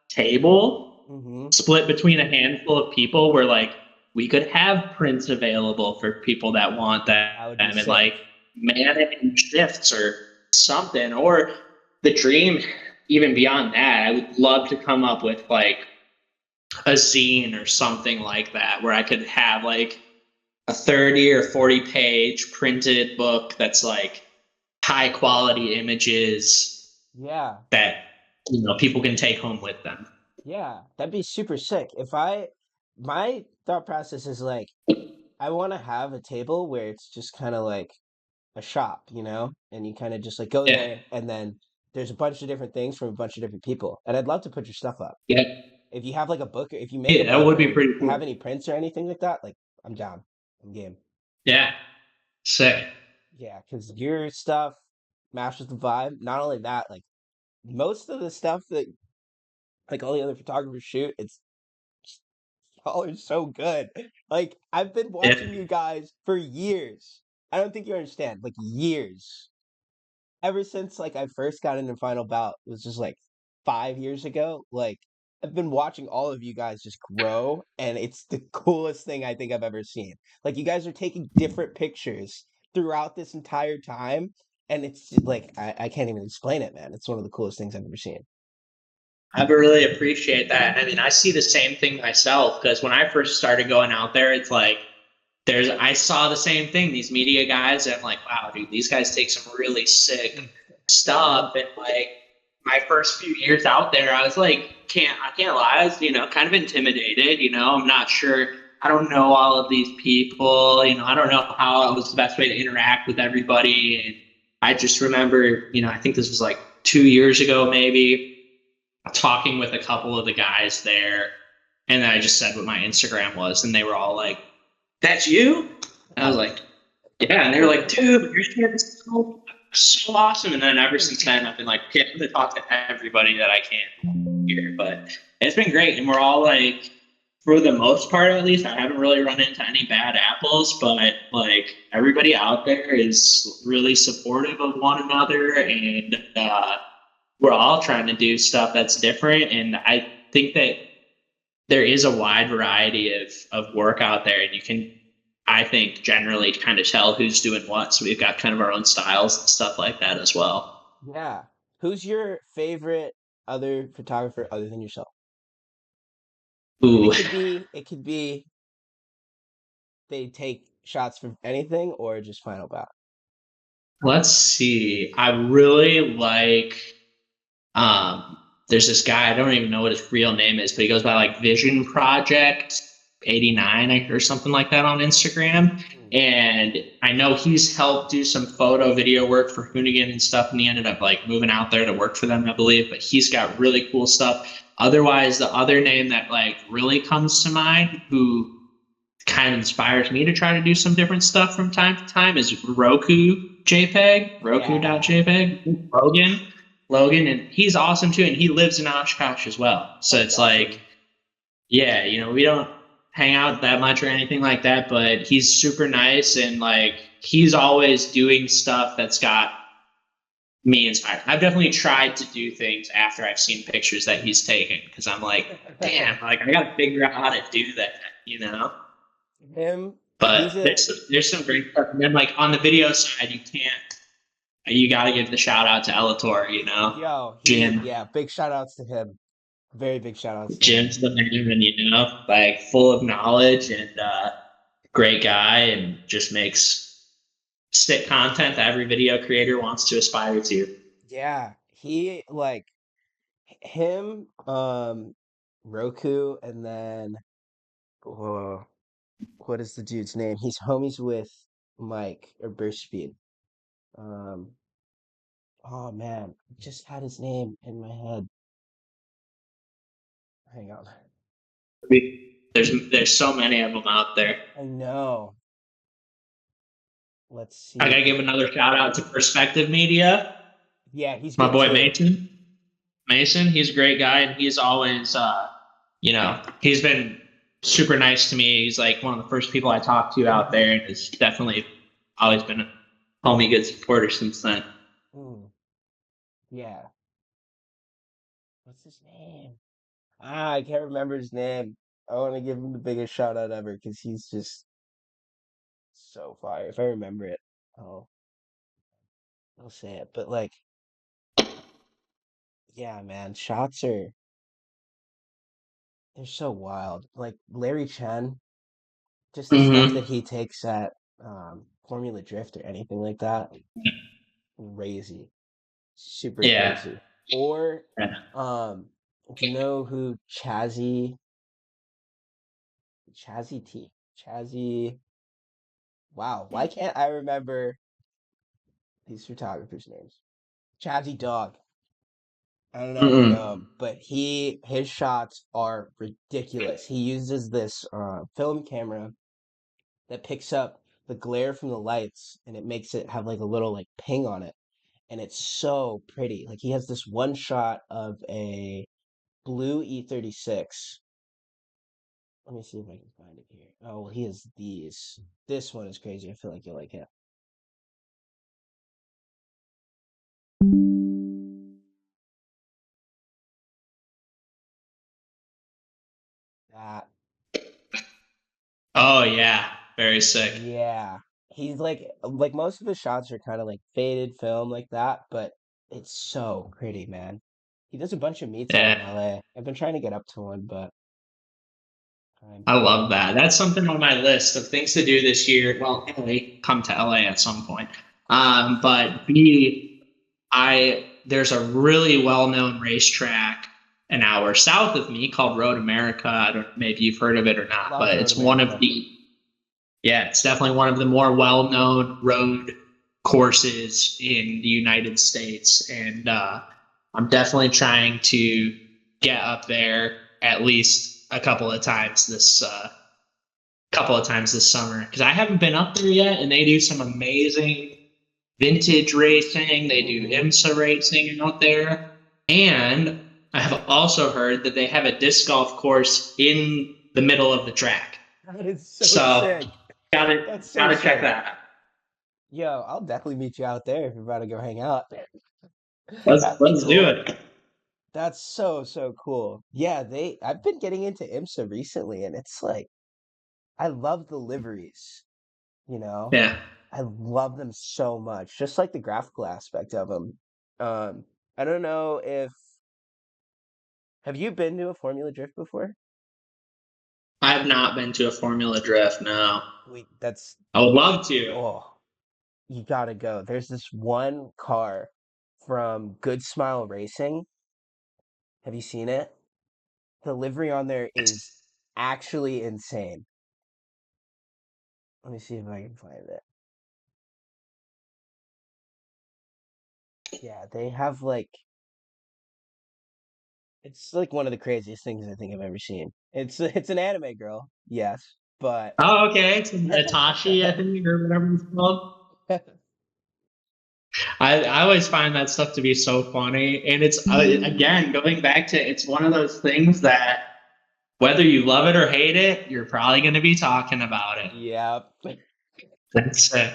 Speaker 2: table
Speaker 3: Mm-hmm.
Speaker 2: split between a handful of people where like we could have prints available for people that want them
Speaker 3: That would be
Speaker 2: and like
Speaker 3: sick.
Speaker 2: man it in shifts or something. Or the dream, even beyond that, I would love to come up with like a zine or something like that where I could have like a 30 or 40 page printed book that's like high quality images
Speaker 3: Yeah.
Speaker 2: that people can take home with them.
Speaker 3: Yeah, that'd be super sick. My thought process is like, I want to have a table where it's just kind of like a shop, and you kind of just like go
Speaker 2: Yeah,
Speaker 3: there and then there's a bunch of different things from a bunch of different people. And I'd love to put your stuff up.
Speaker 2: yeah,
Speaker 3: If you have like a book, if you make a
Speaker 2: yeah, that
Speaker 3: book
Speaker 2: would be
Speaker 3: or
Speaker 2: pretty
Speaker 3: have
Speaker 2: cool.
Speaker 3: any prints or anything like that, like I'm down. I'm game.
Speaker 2: Yeah, sick.
Speaker 3: Yeah, because your stuff matches the vibe. Not only that, like most of the stuff that like all the other photographers shoot, y'all are so good. Like I've been
Speaker 2: Yeah,
Speaker 3: watching you guys for years. I don't think you understand, like years. Ever since like I first got into Final Bout, it was just like 5 years ago. Like I've been watching all of you guys just grow, and it's the coolest thing I think I've ever seen. Like you guys are taking different pictures throughout this entire time, and it's just, like I can't even explain it, man. It's one of the coolest things I've ever seen.
Speaker 2: I really appreciate that. I mean, I see the same thing myself because when I first started going out there, it's like I saw the same thing. These media guys, and I'm like, wow, dude, these guys take some really sick stuff. And like my first few years out there, I was like, I can't lie, I was kind of intimidated. I'm not sure. I don't know all of these people. I don't know how it was the best way to interact with everybody. And I just remember, I think this was like 2 years ago, maybe talking with a couple of the guys there, and then I just said what my Instagram was, and they were all like, "That's you?" And I was like, "Yeah," and they were like, "Dude, your shit is so awesome." And then ever since then, I've been like, "Yeah, I'm gonna talk to everybody that I can here." But it's been great, and we're all like, for the most part, at least, I haven't really run into any bad apples. But like everybody out there is really supportive of one another, and we're all trying to do stuff that's different. And I think that there is a wide variety of work out there, and you can, I think, generally kind of tell who's doing what. So we've got kind of our own styles and stuff like that as well.
Speaker 3: Yeah. Who's your favorite other photographer other than yourself? And
Speaker 2: Ooh,
Speaker 3: it could be they take shots from anything or just Final Bout.
Speaker 2: let's see. I really like um there's this guy, I don't even know what his real name is, but he goes by like Vision Project 89 or something like that on Instagram.
Speaker 3: Mm.
Speaker 2: And I know he's helped do some photo video work for Hoonigan and stuff, and he ended up like moving out there to work for them, I believe. But he's got really cool stuff. Otherwise, the other name that like really comes to mind, who kind of inspires me to try to do some different stuff from time to time, is
Speaker 3: Yeah.
Speaker 2: roku.jpg, Logan, and he's awesome too, and he lives in Oshkosh as well. So
Speaker 3: That's
Speaker 2: it's like,
Speaker 3: awesome.
Speaker 2: yeah, we don't hang out that much or anything like that, but he's super nice, and like he's always doing stuff that's got me inspired. I've definitely tried to do things after I've seen pictures that he's taken because I'm like, damn, like I got to figure out how to do that.
Speaker 3: Him, he's
Speaker 2: But
Speaker 3: a
Speaker 2: there's some great stuff, and then like on the video side, you got to give the shout out to Elator,
Speaker 3: yo,
Speaker 2: Jim.
Speaker 3: yeah, big shout outs to him. Very big shout outs to him.
Speaker 2: Jim's the man, and like full of knowledge and great guy, and just makes sick content that every video creator wants to aspire to.
Speaker 3: Yeah, he like him, Roku, and then whoa, what is the dude's name? He's homies with Mike or Burst Speed. Um, oh man, I just had his name in my head. Hang on.
Speaker 2: There's so many of them out there.
Speaker 3: I know. Let's
Speaker 2: I
Speaker 3: see if
Speaker 2: gotta
Speaker 3: I
Speaker 2: give
Speaker 3: can.
Speaker 2: another shout out to Perspective Media.
Speaker 3: Yeah, he's
Speaker 2: My
Speaker 3: good
Speaker 2: boy
Speaker 3: too.
Speaker 2: Mason. Mason, he's a great guy, and he's always, he's been super nice to me. He's like one of the first people I talked to out there, and has definitely always been a homie, good supporter since then.
Speaker 3: Mm, yeah. What's his name? Ah, I can't remember his name. I want to give him the biggest shout out ever because he's just so fire. If I remember it, I'll I'll say it. But like, yeah, man, shots are they're so wild. Like Larry Chen, just the stuff that
Speaker 2: Mm-hmm.
Speaker 3: he takes at Formula Drift or anything like that, crazy, super
Speaker 2: Yeah.
Speaker 3: crazy. Or
Speaker 2: Yeah.
Speaker 3: do you know who Chazzy T Chazzy? Wow, why can't I remember these photographers' names? Chazzy Dog. I don't know if you know
Speaker 2: Mm-mm.
Speaker 3: him, but his shots are ridiculous. He uses this film camera that picks up the glare from the lights and it makes it have like a little like ping on it, and it's so pretty. Like he has this one shot of a blue E36. Let me see if I can find it here. Oh, well, he has these. This one is crazy. I feel like you'll like it. That
Speaker 2: Oh yeah, very sick.
Speaker 3: Yeah. He's like most of his shots are kind of like faded film like that, but it's so pretty, man. He does a bunch of meets out in
Speaker 2: Yeah,
Speaker 3: LA. I've been trying to get up to one, but time
Speaker 2: I
Speaker 3: to
Speaker 2: love that. That's something on my list of things to do this year. Well, A, come to LA at some point. But B, there's a really well known racetrack an hour south of me called Road America. I don't maybe you've heard of it or not,
Speaker 3: love
Speaker 2: but
Speaker 3: Road
Speaker 2: it's one of
Speaker 3: America.
Speaker 2: the yeah, it's definitely one of the more well known road courses in the United States, and I'm definitely trying to get up there at least a couple of times this summer because I haven't been up there yet, and they do some amazing vintage racing. They do
Speaker 3: Hmm.
Speaker 2: IMSA racing out there, and I have also heard that they have a disc golf course in the middle of the track.
Speaker 3: That is so
Speaker 2: So
Speaker 3: sick.
Speaker 2: gotta
Speaker 3: That's so
Speaker 2: gotta check
Speaker 3: sick.
Speaker 2: that out.
Speaker 3: Yo, I'll definitely meet you out there if you're about to go hang out.
Speaker 2: Let's
Speaker 3: That'd be
Speaker 2: let's do
Speaker 3: cool.
Speaker 2: it.
Speaker 3: That's so cool. Yeah, I've been getting into IMSA recently and it's like I love the liveries, you know?
Speaker 2: Yeah,
Speaker 3: I love them so much, just like the graphical aspect of them. I don't know if have you been to a Formula Drift before?
Speaker 2: I have not been to a Formula Drift. No,
Speaker 3: Wait, that's
Speaker 2: I would love to.
Speaker 3: oh, you gotta go. There's this one car from Good Smile Racing. Have you seen it? The livery on there is
Speaker 2: It's
Speaker 3: actually insane. Let me see if I can find it. Yeah, they have like it's like one of the craziest things I think I've ever seen. It's an anime girl, yes, but
Speaker 2: okay. It's Natashi, I think, or whatever it's called. I always find that stuff to be so funny, and it's again going back to it's one of those things that whether you love it or hate it, you're probably going to be talking about it.
Speaker 3: yeah,
Speaker 2: That's it.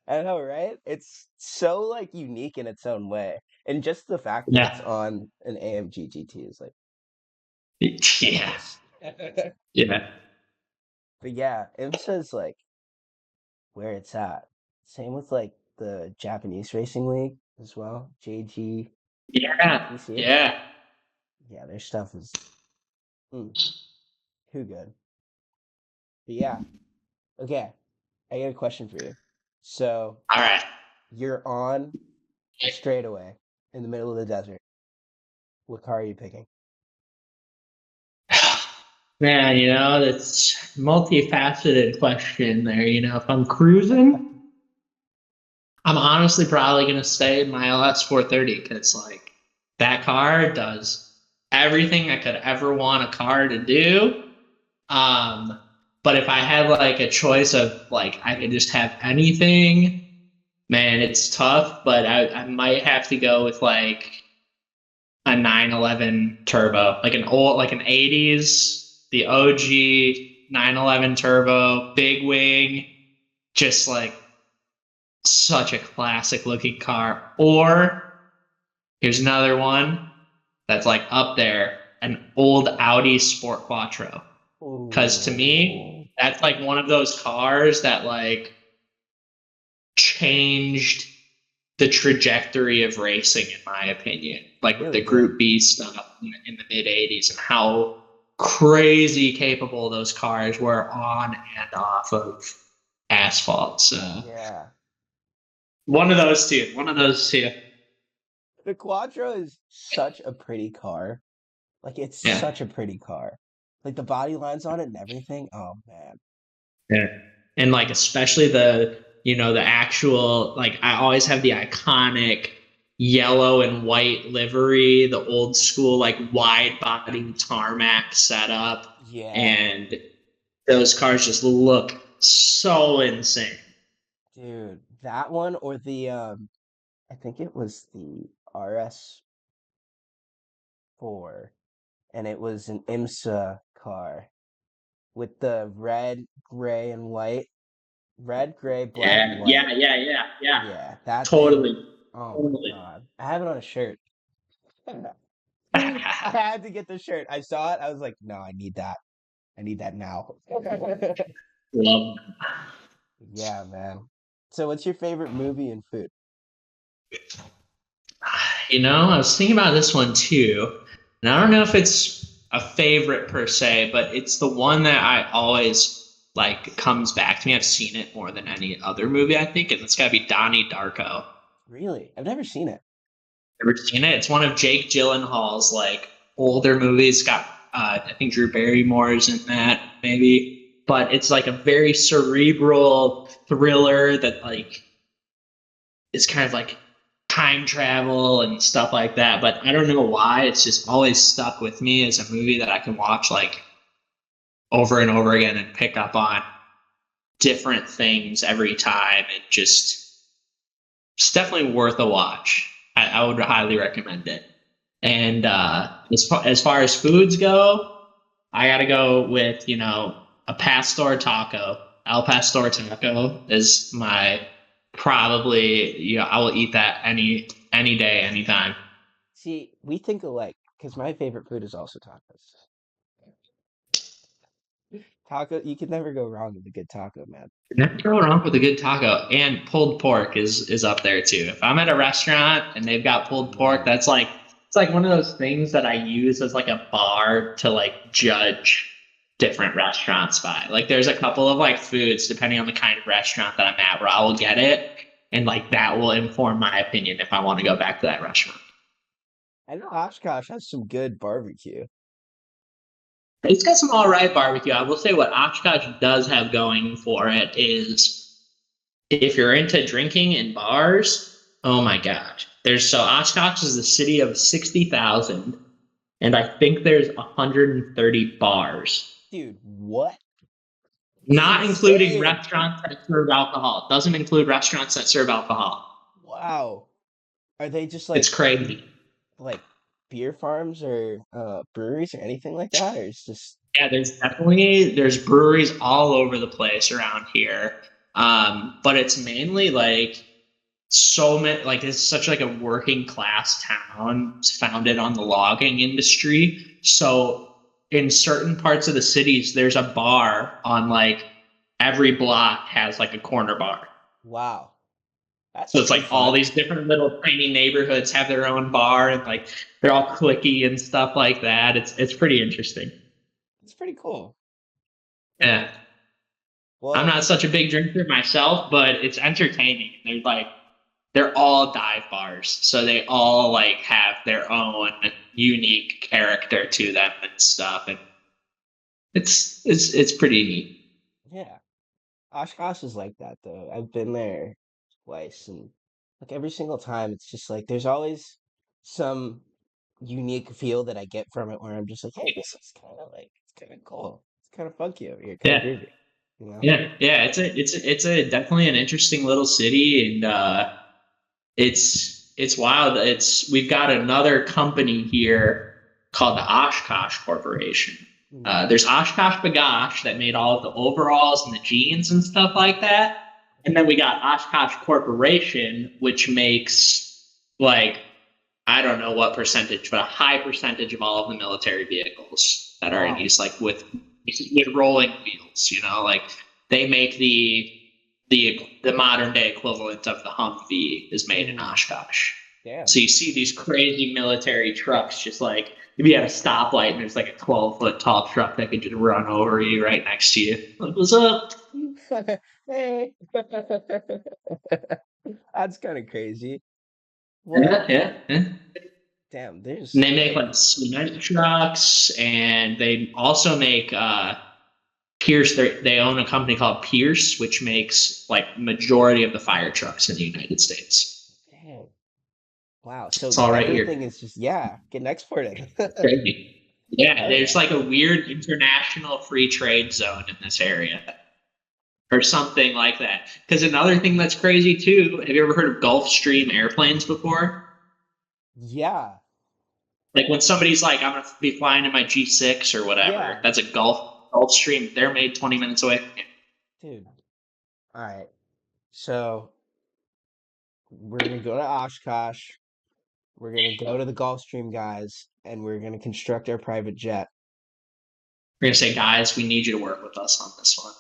Speaker 3: I know, right? It's so like unique in its own way, and just the fact that it's
Speaker 2: Yeah,
Speaker 3: on an AMG GT is like
Speaker 2: yeah,
Speaker 3: priceless.
Speaker 2: yeah,
Speaker 3: But yeah, IMSA's like where it's at. Same with like the Japanese Racing League as well, JG.
Speaker 2: yeah,
Speaker 3: You see it?
Speaker 2: yeah.
Speaker 3: Yeah, their stuff is mm, too good. But yeah, okay. I got a question for you. So
Speaker 2: All right.
Speaker 3: you're on a straightaway in the middle of the desert. What car are you picking?
Speaker 2: Man, that's multifaceted question there. If I'm cruising, I'm honestly probably gonna stay in my LS 430 because like that car does everything I could ever want a car to do. Um, but if I had like a choice of like I could just have anything, man, it's tough. But I might have to go with like a 911 turbo, like an 80s, the OG 911 turbo, big wing, just like such a classic looking car. Or here's another one that's like up there, an old Audi Sport Quattro. Because to
Speaker 3: Oh,
Speaker 2: me, that's like one of those cars that like changed the trajectory of racing, in my opinion.
Speaker 3: it
Speaker 2: Like with
Speaker 3: really
Speaker 2: the
Speaker 3: did.
Speaker 2: Group B stuff in the mid 80s and how crazy capable those cars were on and off of asphalt. So
Speaker 3: Yeah.
Speaker 2: one of those two. One of those two.
Speaker 3: The Quattro is such a pretty car. Like it's
Speaker 2: Yeah.
Speaker 3: such a pretty car. Like the body lines on it and everything. Oh man.
Speaker 2: Yeah. And like especially the actual like I always have the iconic yellow and white livery, the old school like wide body tarmac setup,
Speaker 3: Yeah,
Speaker 2: and those cars just look so insane.
Speaker 3: dude. That one or the I think it was the RS4 and it was an IMSA car with the red, gray, and white. Red, gray, black, and
Speaker 2: Yeah,
Speaker 3: white.
Speaker 2: yeah, yeah, yeah, yeah.
Speaker 3: Yeah, that thing.
Speaker 2: Totally.
Speaker 3: Oh my
Speaker 2: Totally.
Speaker 3: God. I have it on a shirt. I had to get the shirt. I saw it. I was like, no, I need that. I need that now.
Speaker 2: Love
Speaker 3: Yeah, man. So what's your favorite movie and food?
Speaker 2: I was thinking about this one too, and I don't know if it's a favorite per se, but it's the one that I always like comes back to me. I've seen it more than any other movie, I think, and it's got to be Donnie Darko.
Speaker 3: Really? I've never seen it.
Speaker 2: Ever seen it? It's one of Jake Gyllenhaal's like older movies. Got I think Drew Barrymore's in that maybe, but it's like a very cerebral thriller that like is kind of like time travel and stuff like that. But I don't know why it's just always stuck with me as a movie that I can watch like over and over again and pick up on different things every time. It's definitely worth a watch. I would highly recommend it. And as far as foods go, I got to go with a pastor taco. Al pastor taco is my probably I will eat that any day, anytime.
Speaker 3: See, we think alike because my favorite food is also tacos. Taco, you can never go wrong with a good taco, man.
Speaker 2: Never go wrong with a good taco, and pulled pork is up there too. If I'm at a restaurant and they've got pulled pork,
Speaker 3: Mm,
Speaker 2: that's like it's like one of those things that I use as like a bar to like judge different restaurants by. Like there's a couple of like foods depending on the kind of restaurant that I'm at where I will get it, and like that will inform my opinion if I want to go back to that restaurant.
Speaker 3: I know Oshkosh has some good barbecue.
Speaker 2: It's got some all right barbecue. I will say what Oshkosh does have going for it is if you're into drinking in bars, oh my god. So Oshkosh is a city of 60,000, and I think there's 130 bars,
Speaker 3: Dude, what? It's
Speaker 2: not including
Speaker 3: insane.
Speaker 2: restaurants that serve alcohol. It doesn't include restaurants that serve alcohol.
Speaker 3: Wow. Are they just
Speaker 2: It's crazy.
Speaker 3: like beer farms or breweries or anything like that? Or it's just
Speaker 2: Yeah, there's breweries all over the place around here. But it's mainly like so many like it's such like a working class town. It's founded on the logging industry. So in certain parts of the cities, there's a bar on like every block has like a corner bar.
Speaker 3: wow. That's
Speaker 2: So it's
Speaker 3: pretty
Speaker 2: like all
Speaker 3: fun.
Speaker 2: these different little tiny neighborhoods have their own bar, and like they're all clicky and stuff like that. It's pretty interesting.
Speaker 3: It's pretty cool.
Speaker 2: Yeah. I'm
Speaker 3: Well,
Speaker 2: not such a big drinker myself, but it's entertaining. They're all dive bars, so they all like have their own unique character to them and stuff, and it's pretty neat.
Speaker 3: yeah. Oshkosh is like that though. I've been there twice, and like every single time, it's just like there's always some unique feel that I get from it where I'm just like, hey, this is kind of like it's kind of cool. It's kind of funky over here, kind of
Speaker 2: Yeah,
Speaker 3: groovy, you know?
Speaker 2: yeah. It's a definitely an interesting little city, and it's wild. We've got another company here called the Oshkosh Corporation.
Speaker 3: Mm.
Speaker 2: There's Oshkosh B'gosh that made all of the overalls and the jeans and stuff like that, and then we got Oshkosh Corporation, which makes like I don't know what percentage, but a high percentage of all of the military vehicles that are in
Speaker 3: Wow.
Speaker 2: use, like with rolling wheels. Like they make the modern day equivalent of the Humvee is made in
Speaker 3: Hmm.
Speaker 2: Oshkosh.
Speaker 3: Damn.
Speaker 2: So you see these crazy military trucks, just like if you had a stoplight and there's like a 12-foot tall truck that could just run over you right next to you. Like, what's up?
Speaker 3: Hey. That's kind of crazy. What?
Speaker 2: Yeah, yeah, yeah.
Speaker 3: Damn,
Speaker 2: And
Speaker 3: there's
Speaker 2: they make
Speaker 3: like,
Speaker 2: like cement trucks, and they also make Pierce. They own a company called Pierce, which makes like majority of the fire trucks in the United States.
Speaker 3: damn. Wow.
Speaker 2: It's
Speaker 3: So
Speaker 2: all right here.
Speaker 3: everything is just, yeah, getting exported.
Speaker 2: Crazy. Yeah,
Speaker 3: Hell
Speaker 2: there's
Speaker 3: yeah.
Speaker 2: like a weird international free trade zone in this area or something like that. Because another thing that's crazy too, have you ever heard of Gulfstream airplanes before?
Speaker 3: Yeah.
Speaker 2: Like when somebody's like, I'm gonna be flying in my G6 or whatever,
Speaker 3: Yeah.
Speaker 2: that's a Gulfstream. They're made 20 minutes away from you.
Speaker 3: Dude. All right. So we're gonna go to Oshkosh. We're gonna go to the Gulfstream guys, and we're gonna construct our private jet.
Speaker 2: We're gonna say, guys, we need you to work with us on this one.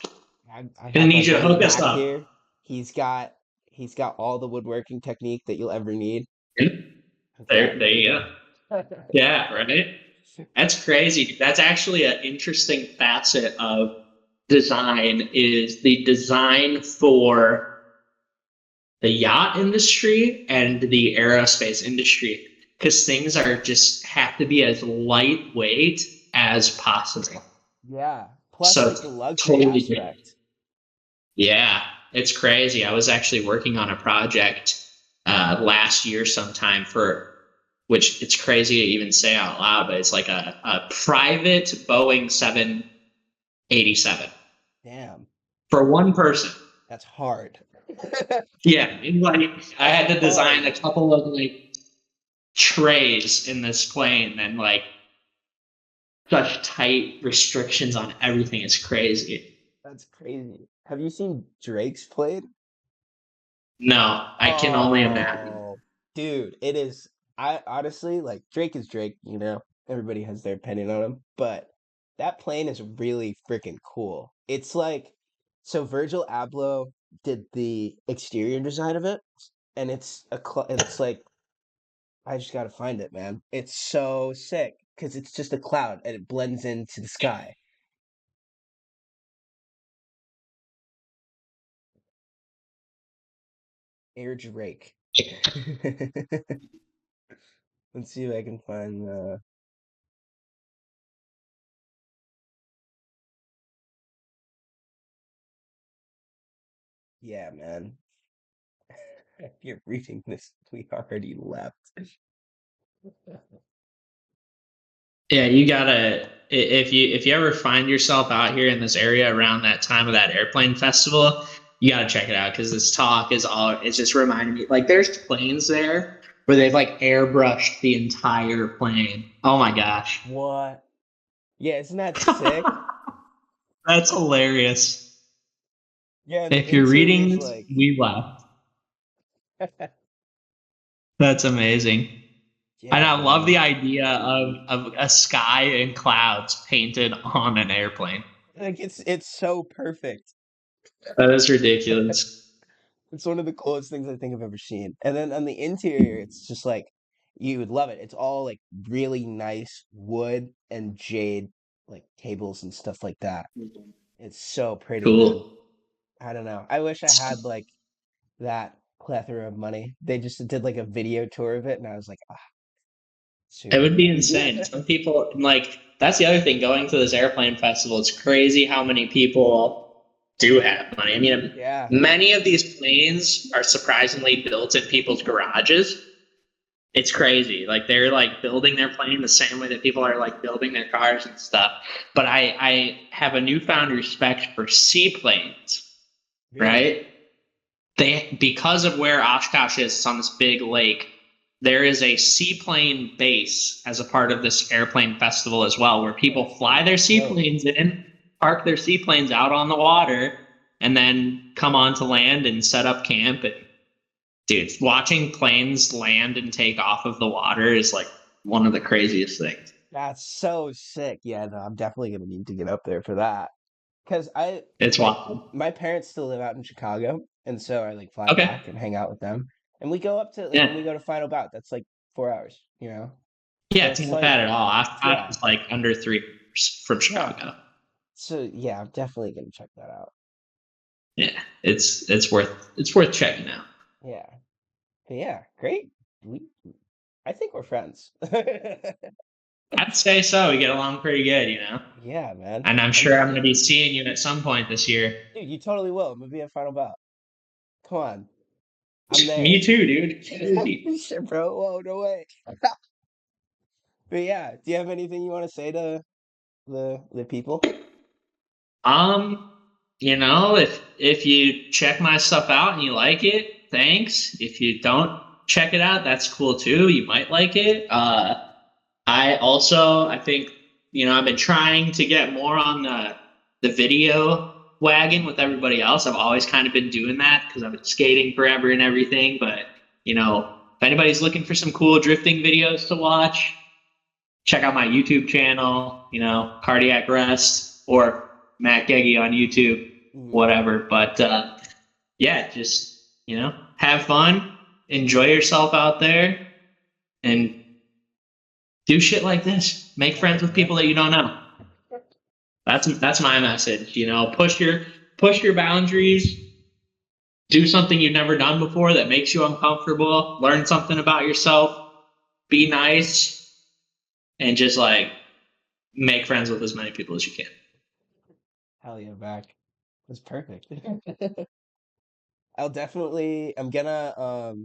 Speaker 3: I
Speaker 2: Gonna
Speaker 3: have my
Speaker 2: need you to
Speaker 3: buddy
Speaker 2: hook us
Speaker 3: Mac
Speaker 2: up.
Speaker 3: here. He's got he's got all the woodworking technique that you'll ever need. Hooked up.
Speaker 2: There you go. Yeah, right. That's crazy. That's actually an interesting facet of design is the design for the yacht industry and the aerospace industry because things are just have to be as lightweight as possible.
Speaker 3: Yeah. Plus,
Speaker 2: So
Speaker 3: like
Speaker 2: it's
Speaker 3: the luxury
Speaker 2: totally different.
Speaker 3: aspect.
Speaker 2: Yeah, it's crazy. I was actually working on a project last year sometime for which it's crazy to even say out loud, but it's like a private Boeing 787
Speaker 3: Damn,
Speaker 2: for one person.
Speaker 3: that's hard.
Speaker 2: Yeah, and like I
Speaker 3: That's
Speaker 2: had to design a
Speaker 3: hard.
Speaker 2: couple of like trays in this plane and like such tight restrictions on everything. It's crazy.
Speaker 3: That's crazy. Have you seen Drake's played?
Speaker 2: No, I can only imagine.
Speaker 3: Oh, dude, it is. I honestly like Drake is Drake, you know. Everybody has their opinion on him, but that plane is really freaking cool. It's like so Virgil Abloh did the exterior design of it, and it's like I just gotta find it, man. It's so sick because it's just a cloud and it blends into the sky. Air Drake. Let's see if I can find yeah, man. If you're reading this, we already left.
Speaker 2: Yeah, you gotta if you ever find yourself out here in this area around that time of that airplane festival, you gotta check it out because this talk is all it's just reminding me like there's planes there where they've like airbrushed the entire plane. Oh my gosh.
Speaker 3: What? Yeah, isn't that sick?
Speaker 2: That's hilarious.
Speaker 3: Yeah, and the
Speaker 2: If you're
Speaker 3: interior's
Speaker 2: reading,
Speaker 3: like,
Speaker 2: we left. That's amazing. And
Speaker 3: yeah,
Speaker 2: I love
Speaker 3: man.
Speaker 2: the idea of a sky and clouds painted on an airplane.
Speaker 3: Like it's so perfect.
Speaker 2: That is ridiculous.
Speaker 3: It's one of the coolest things I think I've ever seen. And then on the interior, it's just like you would love it. It's all like really nice wood and jade like tables and stuff like that. It's so pretty, man.
Speaker 2: Cool.
Speaker 3: I don't know. I wish I had like that plethora of money. They just did like a video tour of it, and I was like, ah,
Speaker 2: It
Speaker 3: super
Speaker 2: would be
Speaker 3: cool.
Speaker 2: insane. Some people like that's the other thing. Going to this airplane festival, it's crazy how many people do have money. I mean,
Speaker 3: Yeah,
Speaker 2: many of these planes are surprisingly built in people's garages. It's crazy. Like they're like building their plane the same way that people are like building their cars and stuff. But I have a newfound respect for seaplanes,
Speaker 3: really.
Speaker 2: right? They because of where Oshkosh is, it's on this big lake. There is a seaplane base as a part of this airplane festival as well, where people fly their
Speaker 3: Dope.
Speaker 2: seaplanes in, park their seaplanes out on the water, and then come onto land and set up camp. And dude, watching planes land and take off of the water is like one of the craziest things.
Speaker 3: That's so sick. Yeah, no, I'm definitely gonna need to get up there for that. Because I
Speaker 2: It's
Speaker 3: like
Speaker 2: wild.
Speaker 3: my parents still live out in Chicago, and so I like fly
Speaker 2: Okay.
Speaker 3: back and hang out with them. And we go up to like when
Speaker 2: Yeah.
Speaker 3: we go to Final Bout, that's like 4 hours,
Speaker 2: Yeah,
Speaker 3: So
Speaker 2: it's
Speaker 3: it's
Speaker 2: not
Speaker 3: like,
Speaker 2: bad at all. Oshkosh
Speaker 3: yeah,
Speaker 2: is like under 3 hours from
Speaker 3: yeah.
Speaker 2: Chicago.
Speaker 3: So yeah, I'm definitely gonna check that out.
Speaker 2: Yeah, it's worth checking out.
Speaker 3: Yeah. But yeah, great. We I think we're friends.
Speaker 2: I'd say so. We get along pretty good, you know.
Speaker 3: Yeah, man.
Speaker 2: And I'm
Speaker 3: I'm
Speaker 2: sure I'm going to be seeing you at some point this year.
Speaker 3: dude, you totally will. I'm gonna be at Final Bout. Come on. I'm
Speaker 2: Me
Speaker 3: there.
Speaker 2: too, dude. Crazy.
Speaker 3: Shit, bro. Whoa, no way. But yeah, do you have anything you want to say to the people?
Speaker 2: Um, if you check my stuff out and you like it, thanks. If you don't check it out, that's cool too. You might like it. I think, I've been trying to get more on the video wagon with everybody else. I've always kind of been doing that because I've been skating forever and everything. But, if anybody's looking for some cool drifting videos to watch, check out my YouTube channel, Cardiac Rest or Matt Geggy on YouTube,
Speaker 3: Mhm.
Speaker 2: whatever. But yeah, just, have fun, enjoy yourself out there, and do shit like this. Make
Speaker 3: Hell
Speaker 2: friends
Speaker 3: yeah,
Speaker 2: with
Speaker 3: man.
Speaker 2: people that you don't know. That's my message. Push your boundaries. Do something you've never done before that makes you uncomfortable. Learn something about yourself. Be nice, and just like make friends with as many people as you can.
Speaker 3: Hell yeah, back. That's perfect. I'm gonna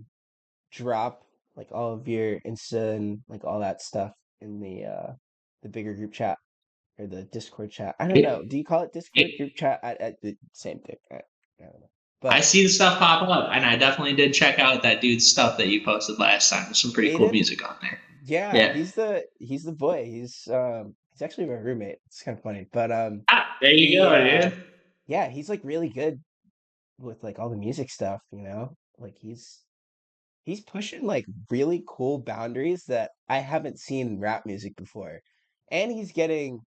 Speaker 3: drop like all of your Insta and like all that stuff in the bigger group chat or the Discord chat. I don't know. Do you call it Discord group chat? The same thing. I don't know.
Speaker 2: I
Speaker 3: But
Speaker 2: see the stuff pop up, and I definitely did check out that dude's stuff that you posted last time. There's some pretty cool
Speaker 3: Aiden,
Speaker 2: music on there.
Speaker 3: yeah,
Speaker 2: Yeah.
Speaker 3: he's the boy. He's actually my roommate. It's kind of funny. But
Speaker 2: There you
Speaker 3: he
Speaker 2: go, dude.
Speaker 3: yeah, he's like really good with like all the music stuff, Like he's pushing like really cool boundaries that I haven't seen in rap music before. And he's getting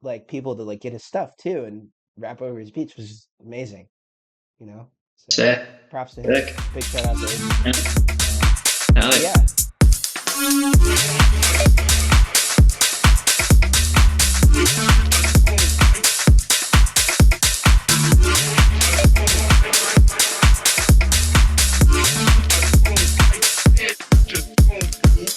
Speaker 3: like people to like get his stuff too and rap over his beats, which is amazing. So
Speaker 2: Sick.
Speaker 3: props to him.
Speaker 2: Sick.
Speaker 3: Big shout out to Aiden.
Speaker 2: Yeah. Hell
Speaker 3: But
Speaker 2: yeah.
Speaker 3: yeah.